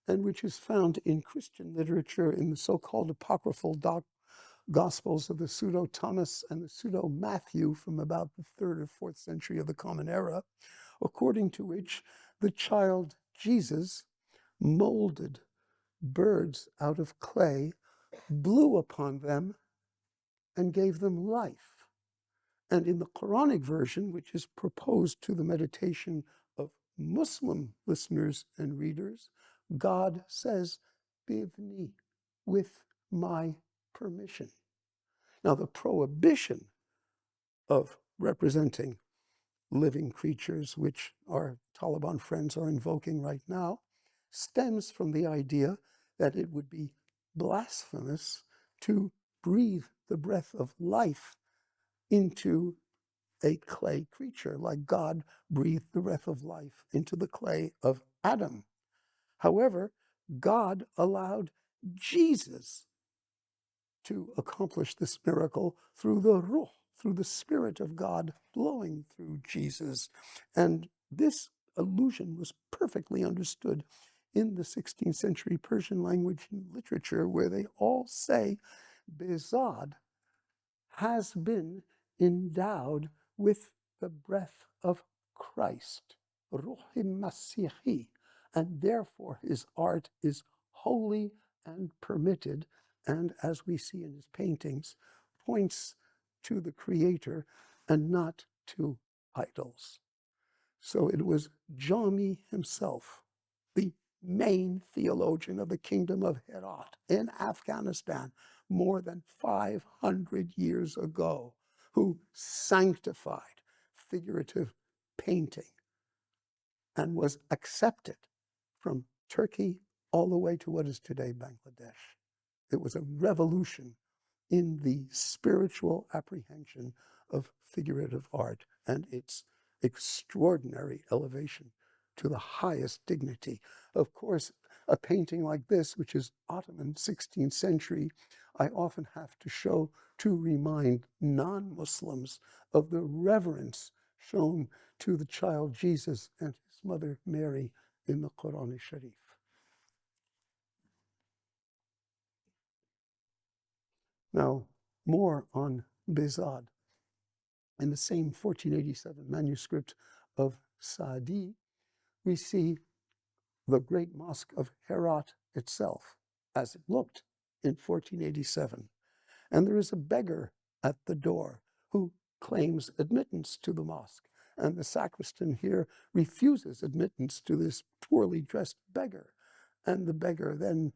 and which is found in Christian literature in the so-called apocryphal Gospels of the Pseudo-Thomas and the Pseudo-Matthew from about the 3rd or 4th century of the Common Era, according to which the child Jesus molded birds out of clay, blew upon them, and gave them life. And in the Quranic version, which is proposed to the meditation of Muslim listeners and readers, God says, Bivni, with my permission. Now, the prohibition of representing living creatures, which our Taliban friends are invoking right now, stems from the idea that it would be blasphemous to breathe the breath of life into a clay creature, like God breathed the breath of life into the clay of Adam. However, God allowed Jesus to accomplish this miracle through the Ruh, through the Spirit of God blowing through Jesus. And this allusion was perfectly understood in the 16th century Persian language and literature, where they all say Behzad has been endowed with the breath of Christ, Ruhim Masihi, and therefore his art is holy and permitted, and as we see in his paintings, points to the Creator and not to idols. So it was Jami himself, the main theologian of the kingdom of Herat in Afghanistan more than 500 years ago, who sanctified figurative painting and was accepted from Turkey all the way to what is today Bangladesh. It was a revolution in the spiritual apprehension of figurative art and its extraordinary elevation to the highest dignity. Of course, a painting like this, which is Ottoman 16th century, I often have to show to remind non-Muslims of the reverence shown to the child Jesus and his mother Mary in the Quran Sharif. Now, more on Behzad. In the same 1487 manuscript of Sa'di, we see the great mosque of Herat itself, as it looked in 1487. And there is a beggar at the door who claims admittance to the mosque. And the sacristan here refuses admittance to this poorly dressed beggar. And the beggar then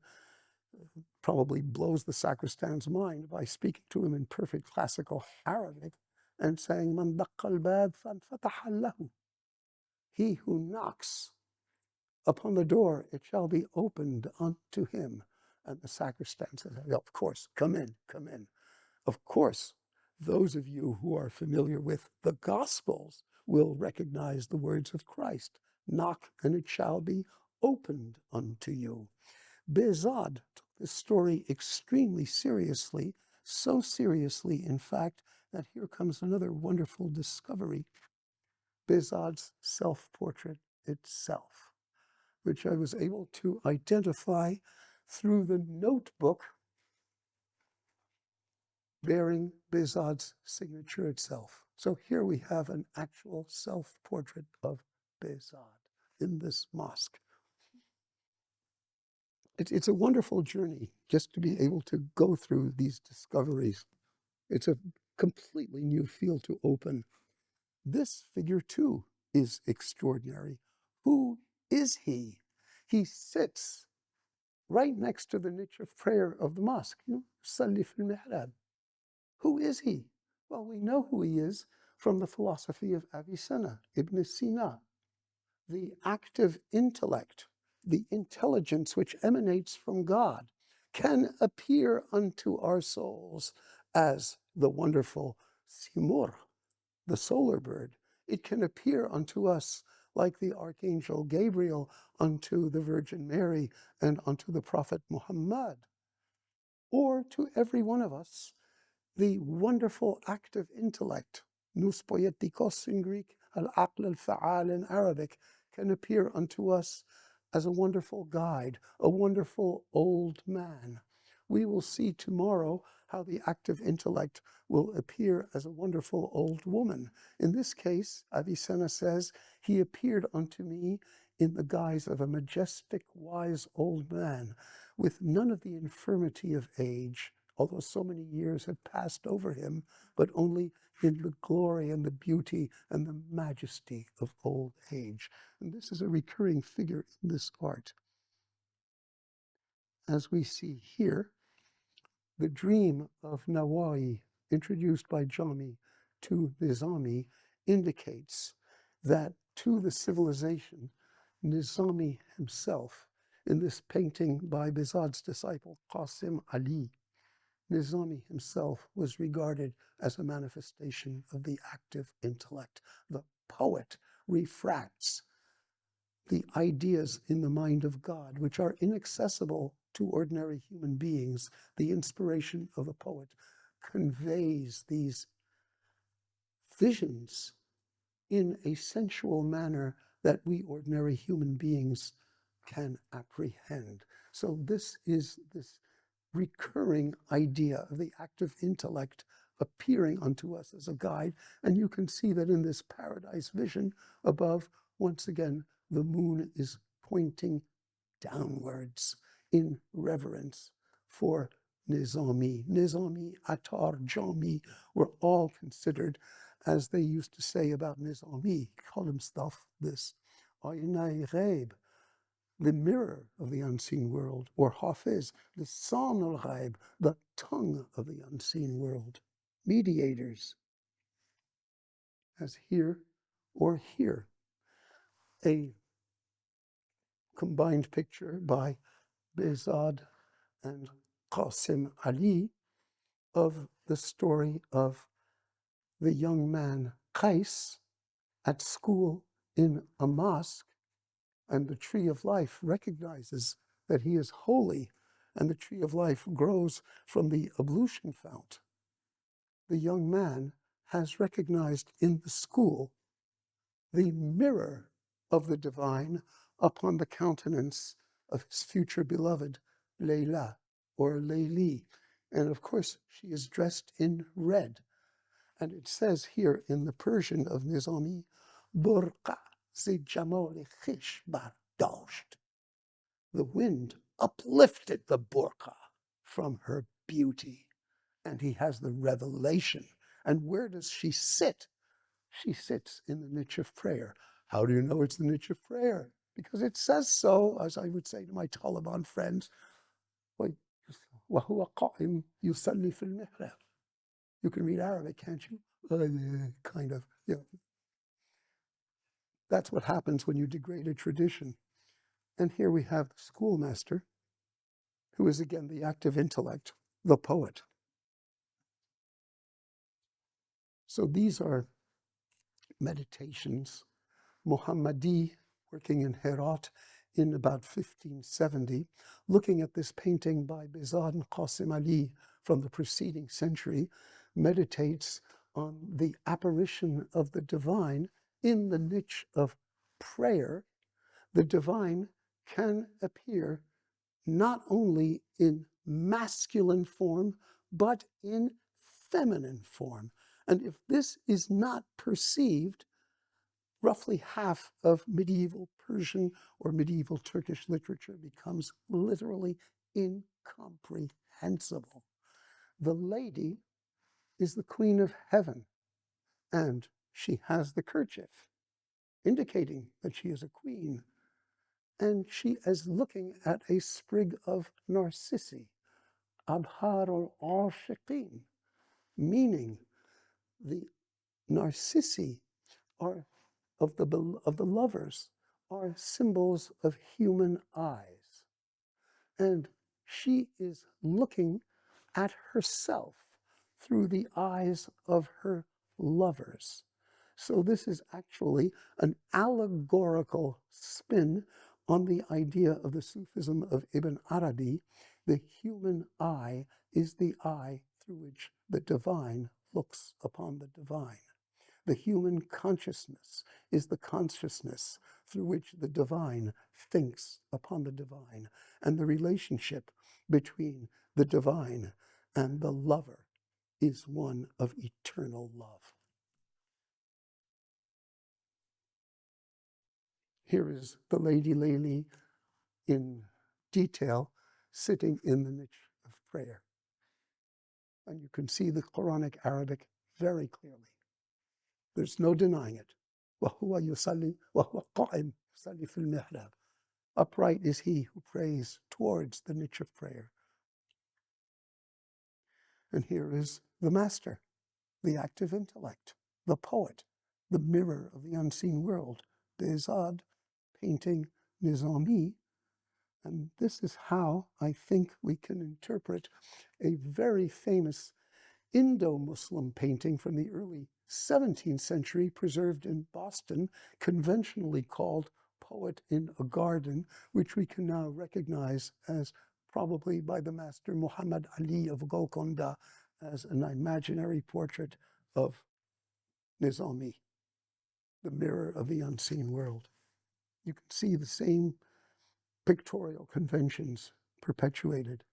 probably blows the sacristan's mind by speaking to him in perfect classical Arabic and saying, "Man daqqa al-bab fanfataha lahu." He who knocks upon the door, it shall be opened unto him. And the sacristan says, "Of course, come in, come in." Of course, those of you who are familiar with the Gospels will recognize the words of Christ. Knock and it shall be opened unto you. Behzad took this story extremely seriously, so seriously, in fact, that here comes another wonderful discovery. Behzad's self-portrait itself, which I was able to identify through the notebook bearing Behzad's signature itself. So here we have an actual self-portrait of Behzad in this mosque. It's a wonderful journey just to be able to go through these discoveries. It's a completely new field to open. This figure, too, is extraordinary. Who is he? He sits right next to the niche of prayer of the mosque. Salli fil mihrab. Who is he? Well, we know who he is from the philosophy of Avicenna, Ibn Sina. The active intellect, the intelligence which emanates from God, can appear unto our souls as the wonderful Sîmurgh, the solar bird. It can appear unto us like the Archangel Gabriel unto the Virgin Mary and unto the Prophet Muhammad, or to every one of us the wonderful active intellect, nous poietikos in Greek, al-aql al-fa'al in Arabic, can appear unto us as a wonderful guide, a wonderful old man. We will see tomorrow how the active intellect will appear as a wonderful old woman. In this case, Avicenna says, he appeared unto me in the guise of a majestic, wise old man, with none of the infirmity of age, although so many years had passed over him, but only in the glory and the beauty and the majesty of old age. And this is a recurring figure in this art. As we see here, the dream of Nawai, introduced by Jami to Nizami, indicates that to the civilization, Nizami himself, in this painting by Behzad's disciple Qasim Ali, Nizami himself was regarded as a manifestation of the active intellect. The poet refracts the ideas in the mind of God, which are inaccessible to ordinary human beings. The inspiration of the poet conveys these visions in a sensual manner that we ordinary human beings can apprehend. So this is this recurring idea of the active intellect appearing unto us as a guide. And you can see that in this paradise vision above, once again, the moon is pointing downwards in reverence for Nizami. Nizami, Attâr, Jami were all considered, as they used to say about Nizami, he called himself this, Aynai Ghaib, the mirror of the unseen world, or Hafiz, the Lisan al-Ghaib, the tongue of the unseen world, mediators, as here or here. A combined picture by Behzad and Qasim Ali of the story of the young man Qais at school in a mosque, and the tree of life recognizes that he is holy, and the tree of life grows from the ablution fount. The young man has recognized in the school the mirror of the divine upon the countenance of his future beloved, Layla or Layli. And of course, she is dressed in red. And it says here in the Persian of Nizami, Burqa zi jamoli khish bardasht. The wind uplifted the burqa from her beauty. And he has the revelation. And where does she sit? She sits in the niche of prayer. How do you know it's the niche of prayer? Because it says so, as I would say to my Taliban friends. وَهُوَ قَائِمٌ يُصَلِّي فِي الْمِحْرَابِ. You can read Arabic, can't you? Kind of. Yeah. That's what happens when you degrade a tradition. And here we have the schoolmaster, who is again the active intellect, the poet. So these are meditations. Muhammadi, working in Herat in about 1570, looking at this painting by Bezad Qasim Ali from the preceding century, meditates on the apparition of the divine in the niche of prayer. The divine can appear not only in masculine form, but in feminine form. And if this is not perceived, roughly half of medieval Persian or medieval Turkish literature becomes literally incomprehensible. The lady is the queen of heaven, and she has the kerchief, indicating that she is a queen. And she is looking at a sprig of narcissi, Abhar al-Ashiqin, meaning the narcissi are of the lovers are symbols of human eyes. And she is looking at herself through the eyes of her lovers. So this is actually an allegorical spin on the idea of the Sufism of Ibn Arabi. The human eye is the eye through which the divine looks upon the divine. The human consciousness is the consciousness through which the divine thinks upon the divine. And the relationship between the divine and the lover is one of eternal love. Here is the Lady Layli in detail, sitting in the niche of prayer. And you can see the Quranic Arabic very clearly. There's no denying it. وَهُوَ يُصَلِّي وَهُوَ قَائِمٌ يُصَلِّي فِي الْمِحْرَابِ. Upright is he who prays towards the niche of prayer. And here is the master, the active intellect, the poet, the mirror of the unseen world, Bezad, painting Nizami. And this is how I think we can interpret a very famous Indo-Muslim painting from the early 17th century, preserved in Boston, conventionally called Poet in a Garden, which we can now recognize as probably by the master Muhammad Ali of Golconda as an imaginary portrait of Nizami, the mirror of the unseen world. You can see the same pictorial conventions perpetuated.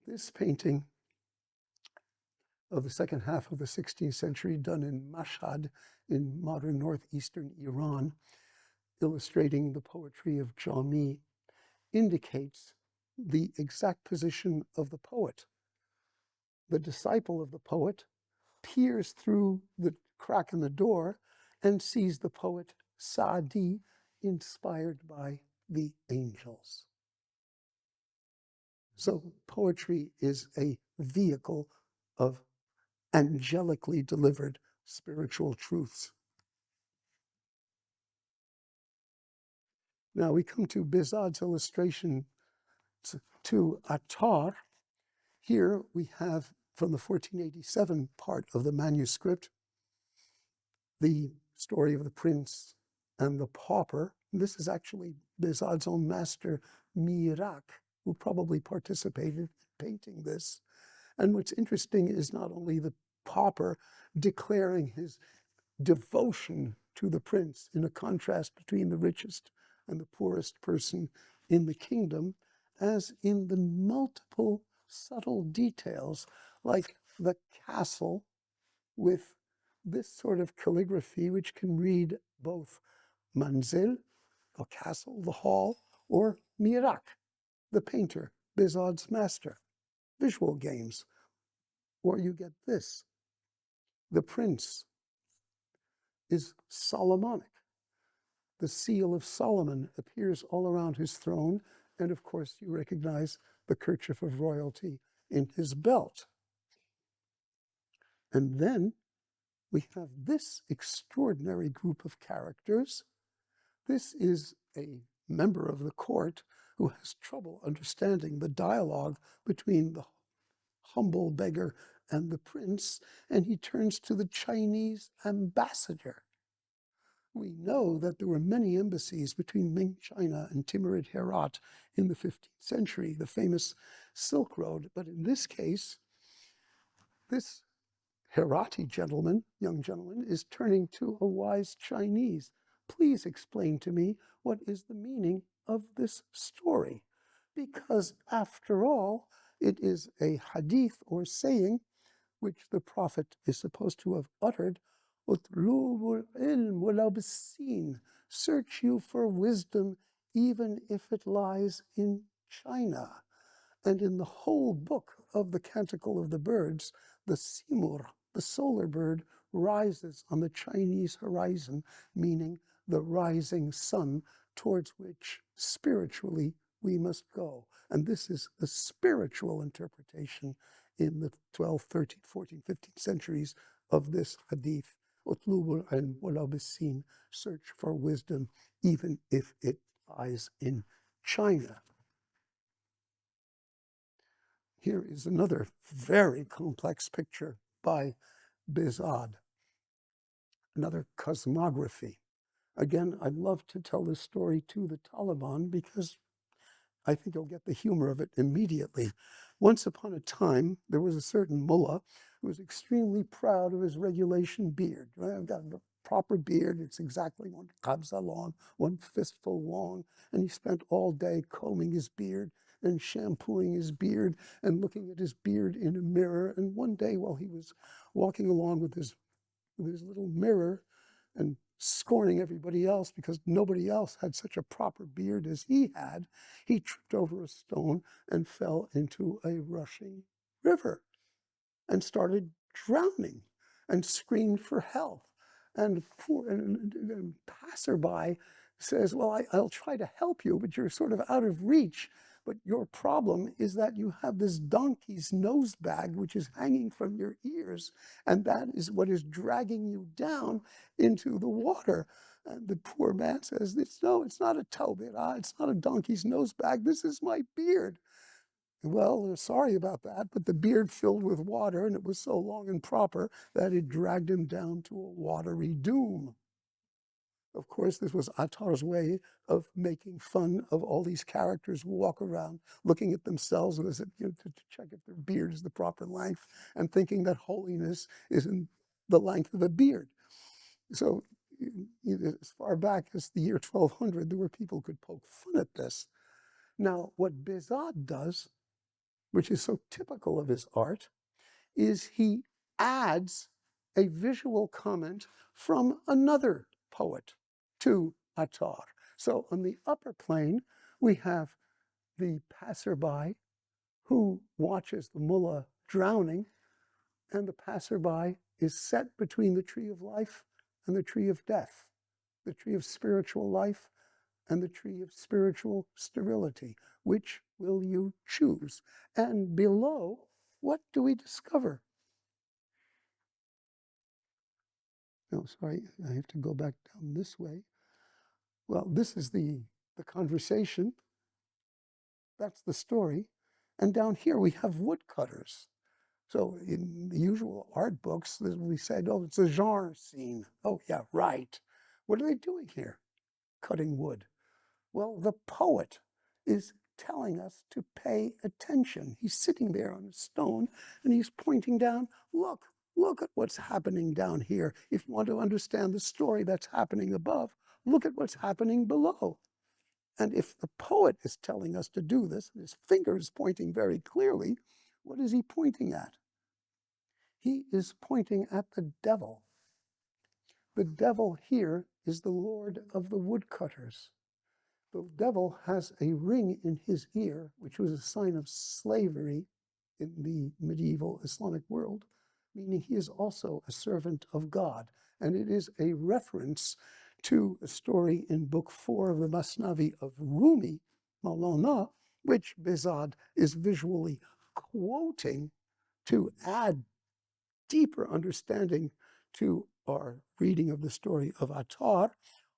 This painting of the second half of the 16th century, done in Mashhad in modern northeastern Iran, illustrating the poetry of Jami, indicates the exact position of the poet. The disciple of the poet peers through the crack in the door and sees the poet Saadi inspired by the angels. So poetry is a vehicle of angelically delivered spiritual truths. Now we come to Bezad's illustration to Attâr. Here we have, from the 1487 part of the manuscript, the story of the prince and the pauper. This is actually Bezad's own master, Mirak, who probably participated in painting this. And what's interesting is not only the pauper declaring his devotion to the prince in a contrast between the richest and the poorest person in the kingdom, as in the multiple subtle details, like the castle with this sort of calligraphy, which can read both manzil, the castle, the hall, or mirak, the painter, Bizod's master, visual games. Or you get this, the prince is Solomonic. The seal of Solomon appears all around his throne, and of course you recognize the kerchief of royalty in his belt. And then we have this extraordinary group of characters. This is a member of the court who has trouble understanding the dialogue between the humble beggar and the prince, and he turns to the Chinese ambassador. We know that there were many embassies between Ming China and Timurid Herat in the 15th century, the famous Silk Road. But in this case, this Herati gentleman, young gentleman, is turning to a wise Chinese. Please explain to me what is the meaning of this story. Because after all, it is a hadith or saying which the Prophet is supposed to have uttered, "Utlubul ilm walau bis-Sin, search you for wisdom even if it lies in China." And in the whole book of the Canticle of the Birds, the Sîmurgh, the solar bird, rises on the Chinese horizon, meaning the rising sun towards which spiritually we must go. And this is a spiritual interpretation in the 12th, 13th, 14th, 15th centuries of this hadith. Utlubul ilm walau bis-Sin, search for wisdom even if it lies in China. Here is another very complex picture by Bizod, another cosmography. Again, I'd love to tell this story to the Taliban because I think you'll get the humor of it immediately. Once upon a time, there was a certain mullah who was extremely proud of his regulation beard. I've got a proper beard. It's exactly one qabza long, one fistful long. And he spent all day combing his beard and shampooing his beard and looking at his beard in a mirror. And one day while he was walking along with his little mirror and scorning everybody else because nobody else had such a proper beard as he had, he tripped over a stone and fell into a rushing river and started drowning and screamed for help. And a passerby says, "Well, I'll try to help you, but you're sort of out of reach. But your problem is that you have this donkey's nose bag, which is hanging from your ears, and that is what is dragging you down into the water." And the poor man says, "No, it's not a tawbirah, it's not a donkey's nose bag, this is my beard." "Well, sorry about that, but the beard filled with water, and it was so long and proper that it dragged him down to a watery doom." Of course, this was Attâr's way of making fun of all these characters who walk around looking at themselves to check if their beard is the proper length and thinking that holiness is in the length of a beard. So as far back as the year 1200, there were people who could poke fun at this. Now, what Bizod does, which is so typical of his art, is he adds a visual comment from another poet to Attâr. So on the upper plane, we have the passerby who watches the mullah drowning, and the passerby is set between the tree of life and the tree of death, the tree of spiritual life and the tree of spiritual sterility. Which will you choose? And below, what do we discover? No, sorry, I have to go back down this way. Well, this is the conversation. That's the story. And down here we have woodcutters. So in the usual art books, we said, "Oh, it's a genre scene." Oh, yeah, right. What are they doing here? Cutting wood. Well, the poet is telling us to pay attention. He's sitting there on a stone and he's pointing down, look at what's happening down here. If you want to understand the story that's happening above, look at what's happening below. And if the poet is telling us to do this, and his finger is pointing very clearly, what is he pointing at? He is pointing at the devil. The devil here is the lord of the woodcutters. The devil has a ring in his ear, which was a sign of slavery in the medieval Islamic world, meaning he is also a servant of God. And it is a reference to a story in Book 4 of the Masnavi of Rumi, Maulana, which Behzad is visually quoting to add deeper understanding to our reading of the story of Attâr.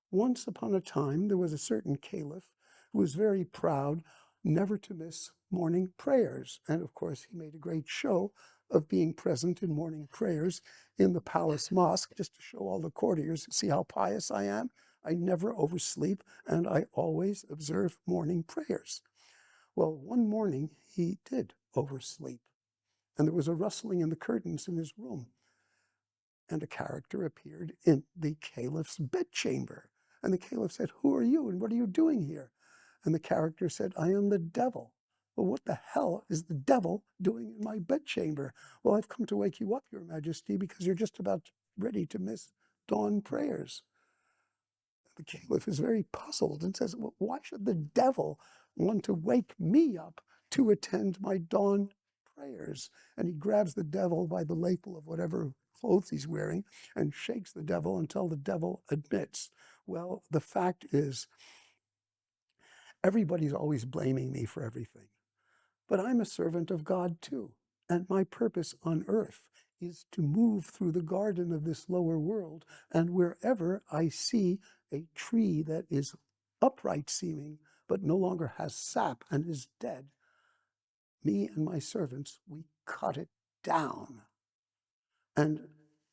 Once upon a time, there was a certain caliph who was very proud never to miss morning prayers. And of course, he made a great show of being present in morning prayers in the palace mosque, just to show all the courtiers, see how pious I am. I never oversleep, and I always observe morning prayers. Well, one morning, he did oversleep, and there was a rustling in the curtains in his room, and a character appeared in the caliph's bedchamber. And the caliph said, "Who are you, and what are you doing here?" And the character said, "I am the devil." "Well, what the hell is the devil doing in my bedchamber?" "Well, I've come to wake you up, Your Majesty, because you're just about ready to miss dawn prayers." The caliph is very puzzled and says, "Well, why should the devil want to wake me up to attend my dawn prayers?" And he grabs the devil by the lapel of whatever clothes he's wearing and shakes the devil until the devil admits, "Well, the fact is, everybody's always blaming me for everything. But I'm a servant of God too. And my purpose on earth is to move through the garden of this lower world. And wherever I see a tree that is upright seeming, but no longer has sap and is dead, me and my servants, we cut it down." And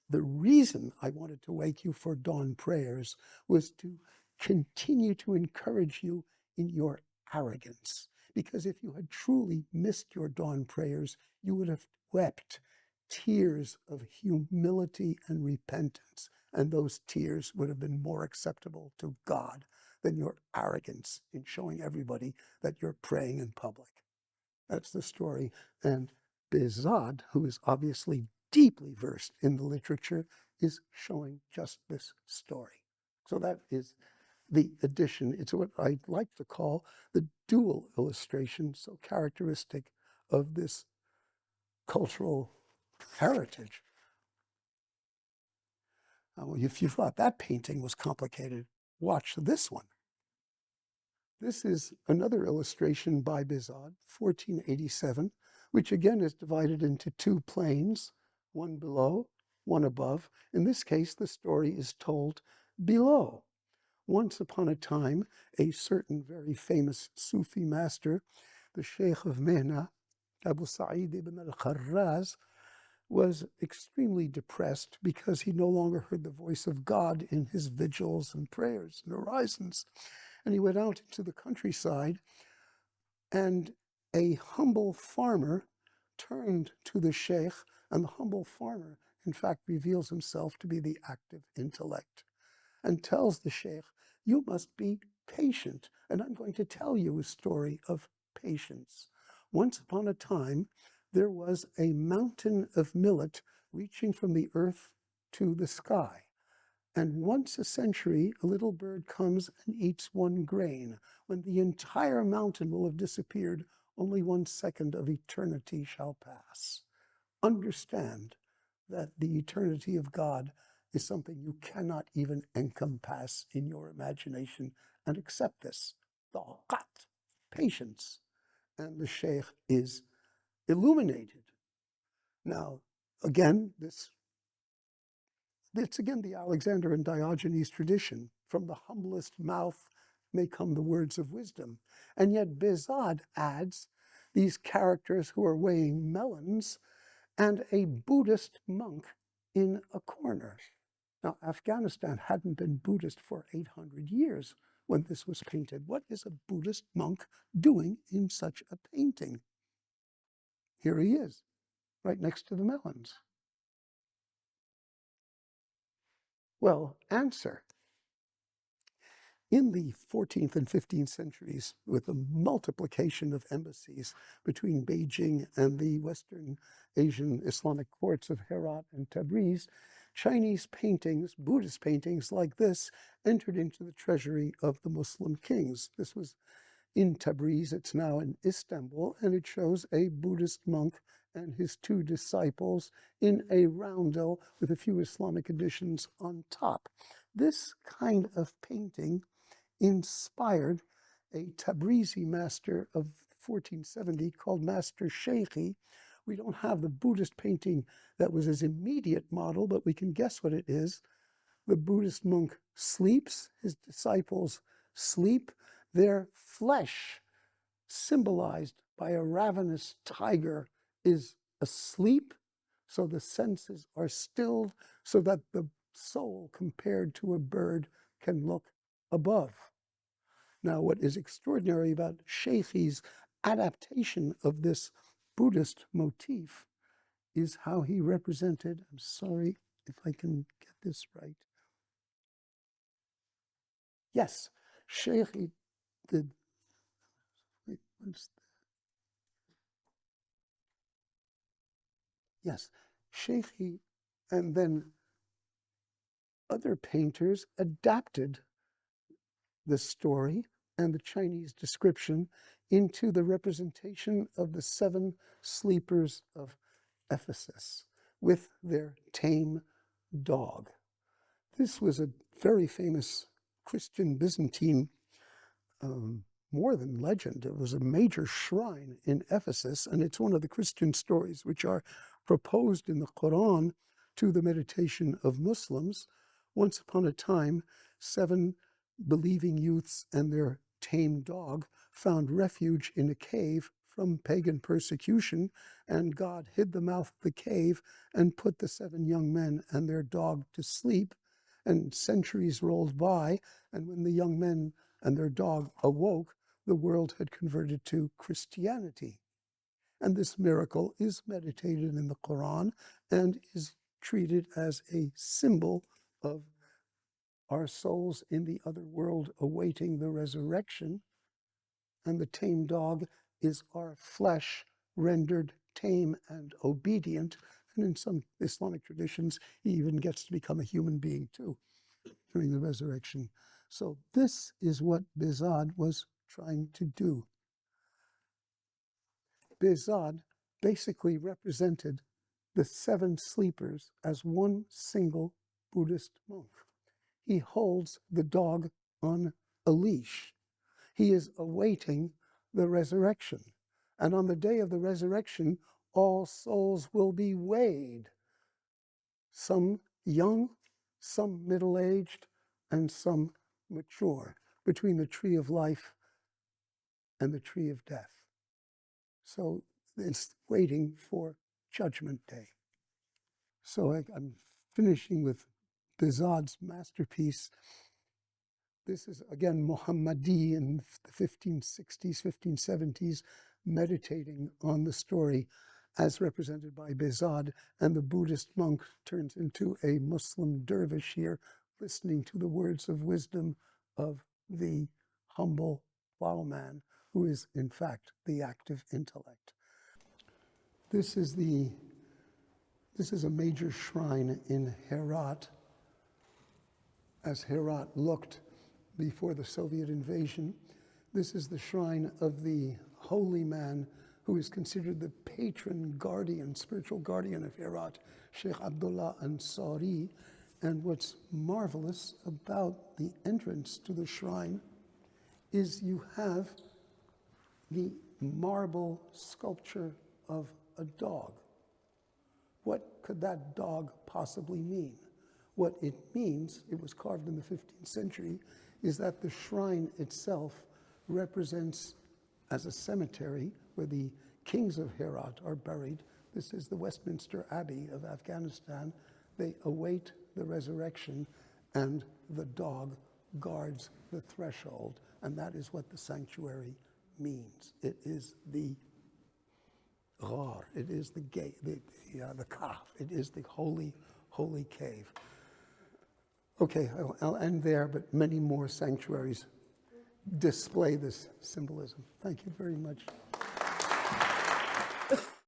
the reason I wanted to wake you for dawn prayers was to continue to encourage you in your arrogance. Because if you had truly missed your dawn prayers, you would have wept tears of humility and repentance. And those tears would have been more acceptable to God than your arrogance in showing everybody that you're praying in public. That's the story. And Behzad, who is obviously deeply versed in the literature, is showing just this story. So that is the addition. It's what I like to call the dual illustration, so characteristic of this cultural heritage. If you thought that painting was complicated, watch this one. This is another illustration by Behzad, 1487, which again is divided into two planes, one below, one above. In this case, the story is told below. Once upon a time, a certain very famous Sufi master, the Sheikh of Mehna, Abu Sa'id ibn al-Kharraz, was extremely depressed because he no longer heard the voice of God in his vigils and prayers and orisons. And he went out into the countryside, and a humble farmer turned to the sheikh, and the humble farmer, in fact, reveals himself to be the active intellect and tells the sheikh, "You must be patient, and I'm going to tell you a story of patience. Once upon a time, there was a mountain of millet reaching from the earth to the sky. And once a century, a little bird comes and eats one grain. When the entire mountain will have disappeared, only 1 second of eternity shall pass." Understand that the eternity of God is something you cannot even encompass in your imagination, and accept this. Taqat, patience. And the sheikh is illuminated. Now, again, it's again the Alexander and Diogenes tradition. From the humblest mouth may come the words of wisdom. And yet Behzad adds these characters who are weighing melons and a Buddhist monk in a corner. Now, Afghanistan hadn't been Buddhist for 800 years when this was painted. What is a Buddhist monk doing in such a painting? Here he is, right next to the melons. Well, answer. In the 14th and 15th centuries, with the multiplication of embassies between Beijing and the Western Asian Islamic courts of Herat and Tabriz, Chinese paintings, Buddhist paintings like this, entered into the treasury of the Muslim kings. This was in Tabriz, it's now in Istanbul, and it shows a Buddhist monk and his two disciples in a roundel with a few Islamic additions on top. This kind of painting inspired a Tabrizi master of 1470 called Master Sheikhi. We don't have the Buddhist painting that was his immediate model, but we can guess what it is. The Buddhist monk sleeps, his disciples sleep, their flesh, symbolized by a ravenous tiger, is asleep, so the senses are stilled, so that the soul, compared to a bird, can look above. Now, what is extraordinary about Sheikhi's adaptation of this Buddhist motif is how he represented, I'm sorry if I can get this right. Yes, Sheikhi did, wait, yes, Sheikhi and then other painters adapted the story and the Chinese description into the representation of the 7 sleepers of Ephesus with their tame dog. This was a very famous Christian Byzantine, more than legend. It was a major shrine in Ephesus, and it's one of the Christian stories which are proposed in the Quran to the meditation of Muslims. Once upon a time, 7 believing youths and their tame dog found refuge in a cave from pagan persecution, and God hid the mouth of the cave and put the 7 young men and their dog to sleep. And centuries rolled by, and when the young men and their dog awoke, the world had converted to Christianity. And this miracle is meditated in the Quran and is treated as a symbol of our souls in the other world awaiting the resurrection. And the tame dog is our flesh rendered tame and obedient. And in some Islamic traditions, he even gets to become a human being too during the resurrection. So this is what Behzad was trying to do. Behzad basically represented the 7 sleepers as one single Buddhist monk. He holds the dog on a leash. He is awaiting the resurrection. And on the day of the resurrection, all souls will be weighed. Some young, some middle-aged, and some mature, between the tree of life and the tree of death. So it's waiting for Judgment Day. So I'm finishing with Behzad's masterpiece. This is, again, Muhammadi in the 1560s, 1570s, meditating on the story as represented by Behzad, and the Buddhist monk turns into a Muslim dervish here, listening to the words of wisdom of the humble plowman, who is, in fact, the active intellect. This is a major shrine in Herat, as Herat looked before the Soviet invasion. This is the shrine of the holy man who is considered the patron guardian, spiritual guardian of Herat, Sheikh Abdullah Ansari. And what's marvelous about the entrance to the shrine is you have the marble sculpture of a dog. What could that dog possibly mean? What it means, it was carved in the 15th century, is that the shrine itself represents, as a cemetery where the kings of Herat are buried. This is the Westminster Abbey of Afghanistan. They await the resurrection, and the dog guards the threshold, and that is what the sanctuary means. It is the ghar, it is the gate, the kaf, it is the holy cave. Okay, I'll end there, but many more sanctuaries display this symbolism. Thank you very much.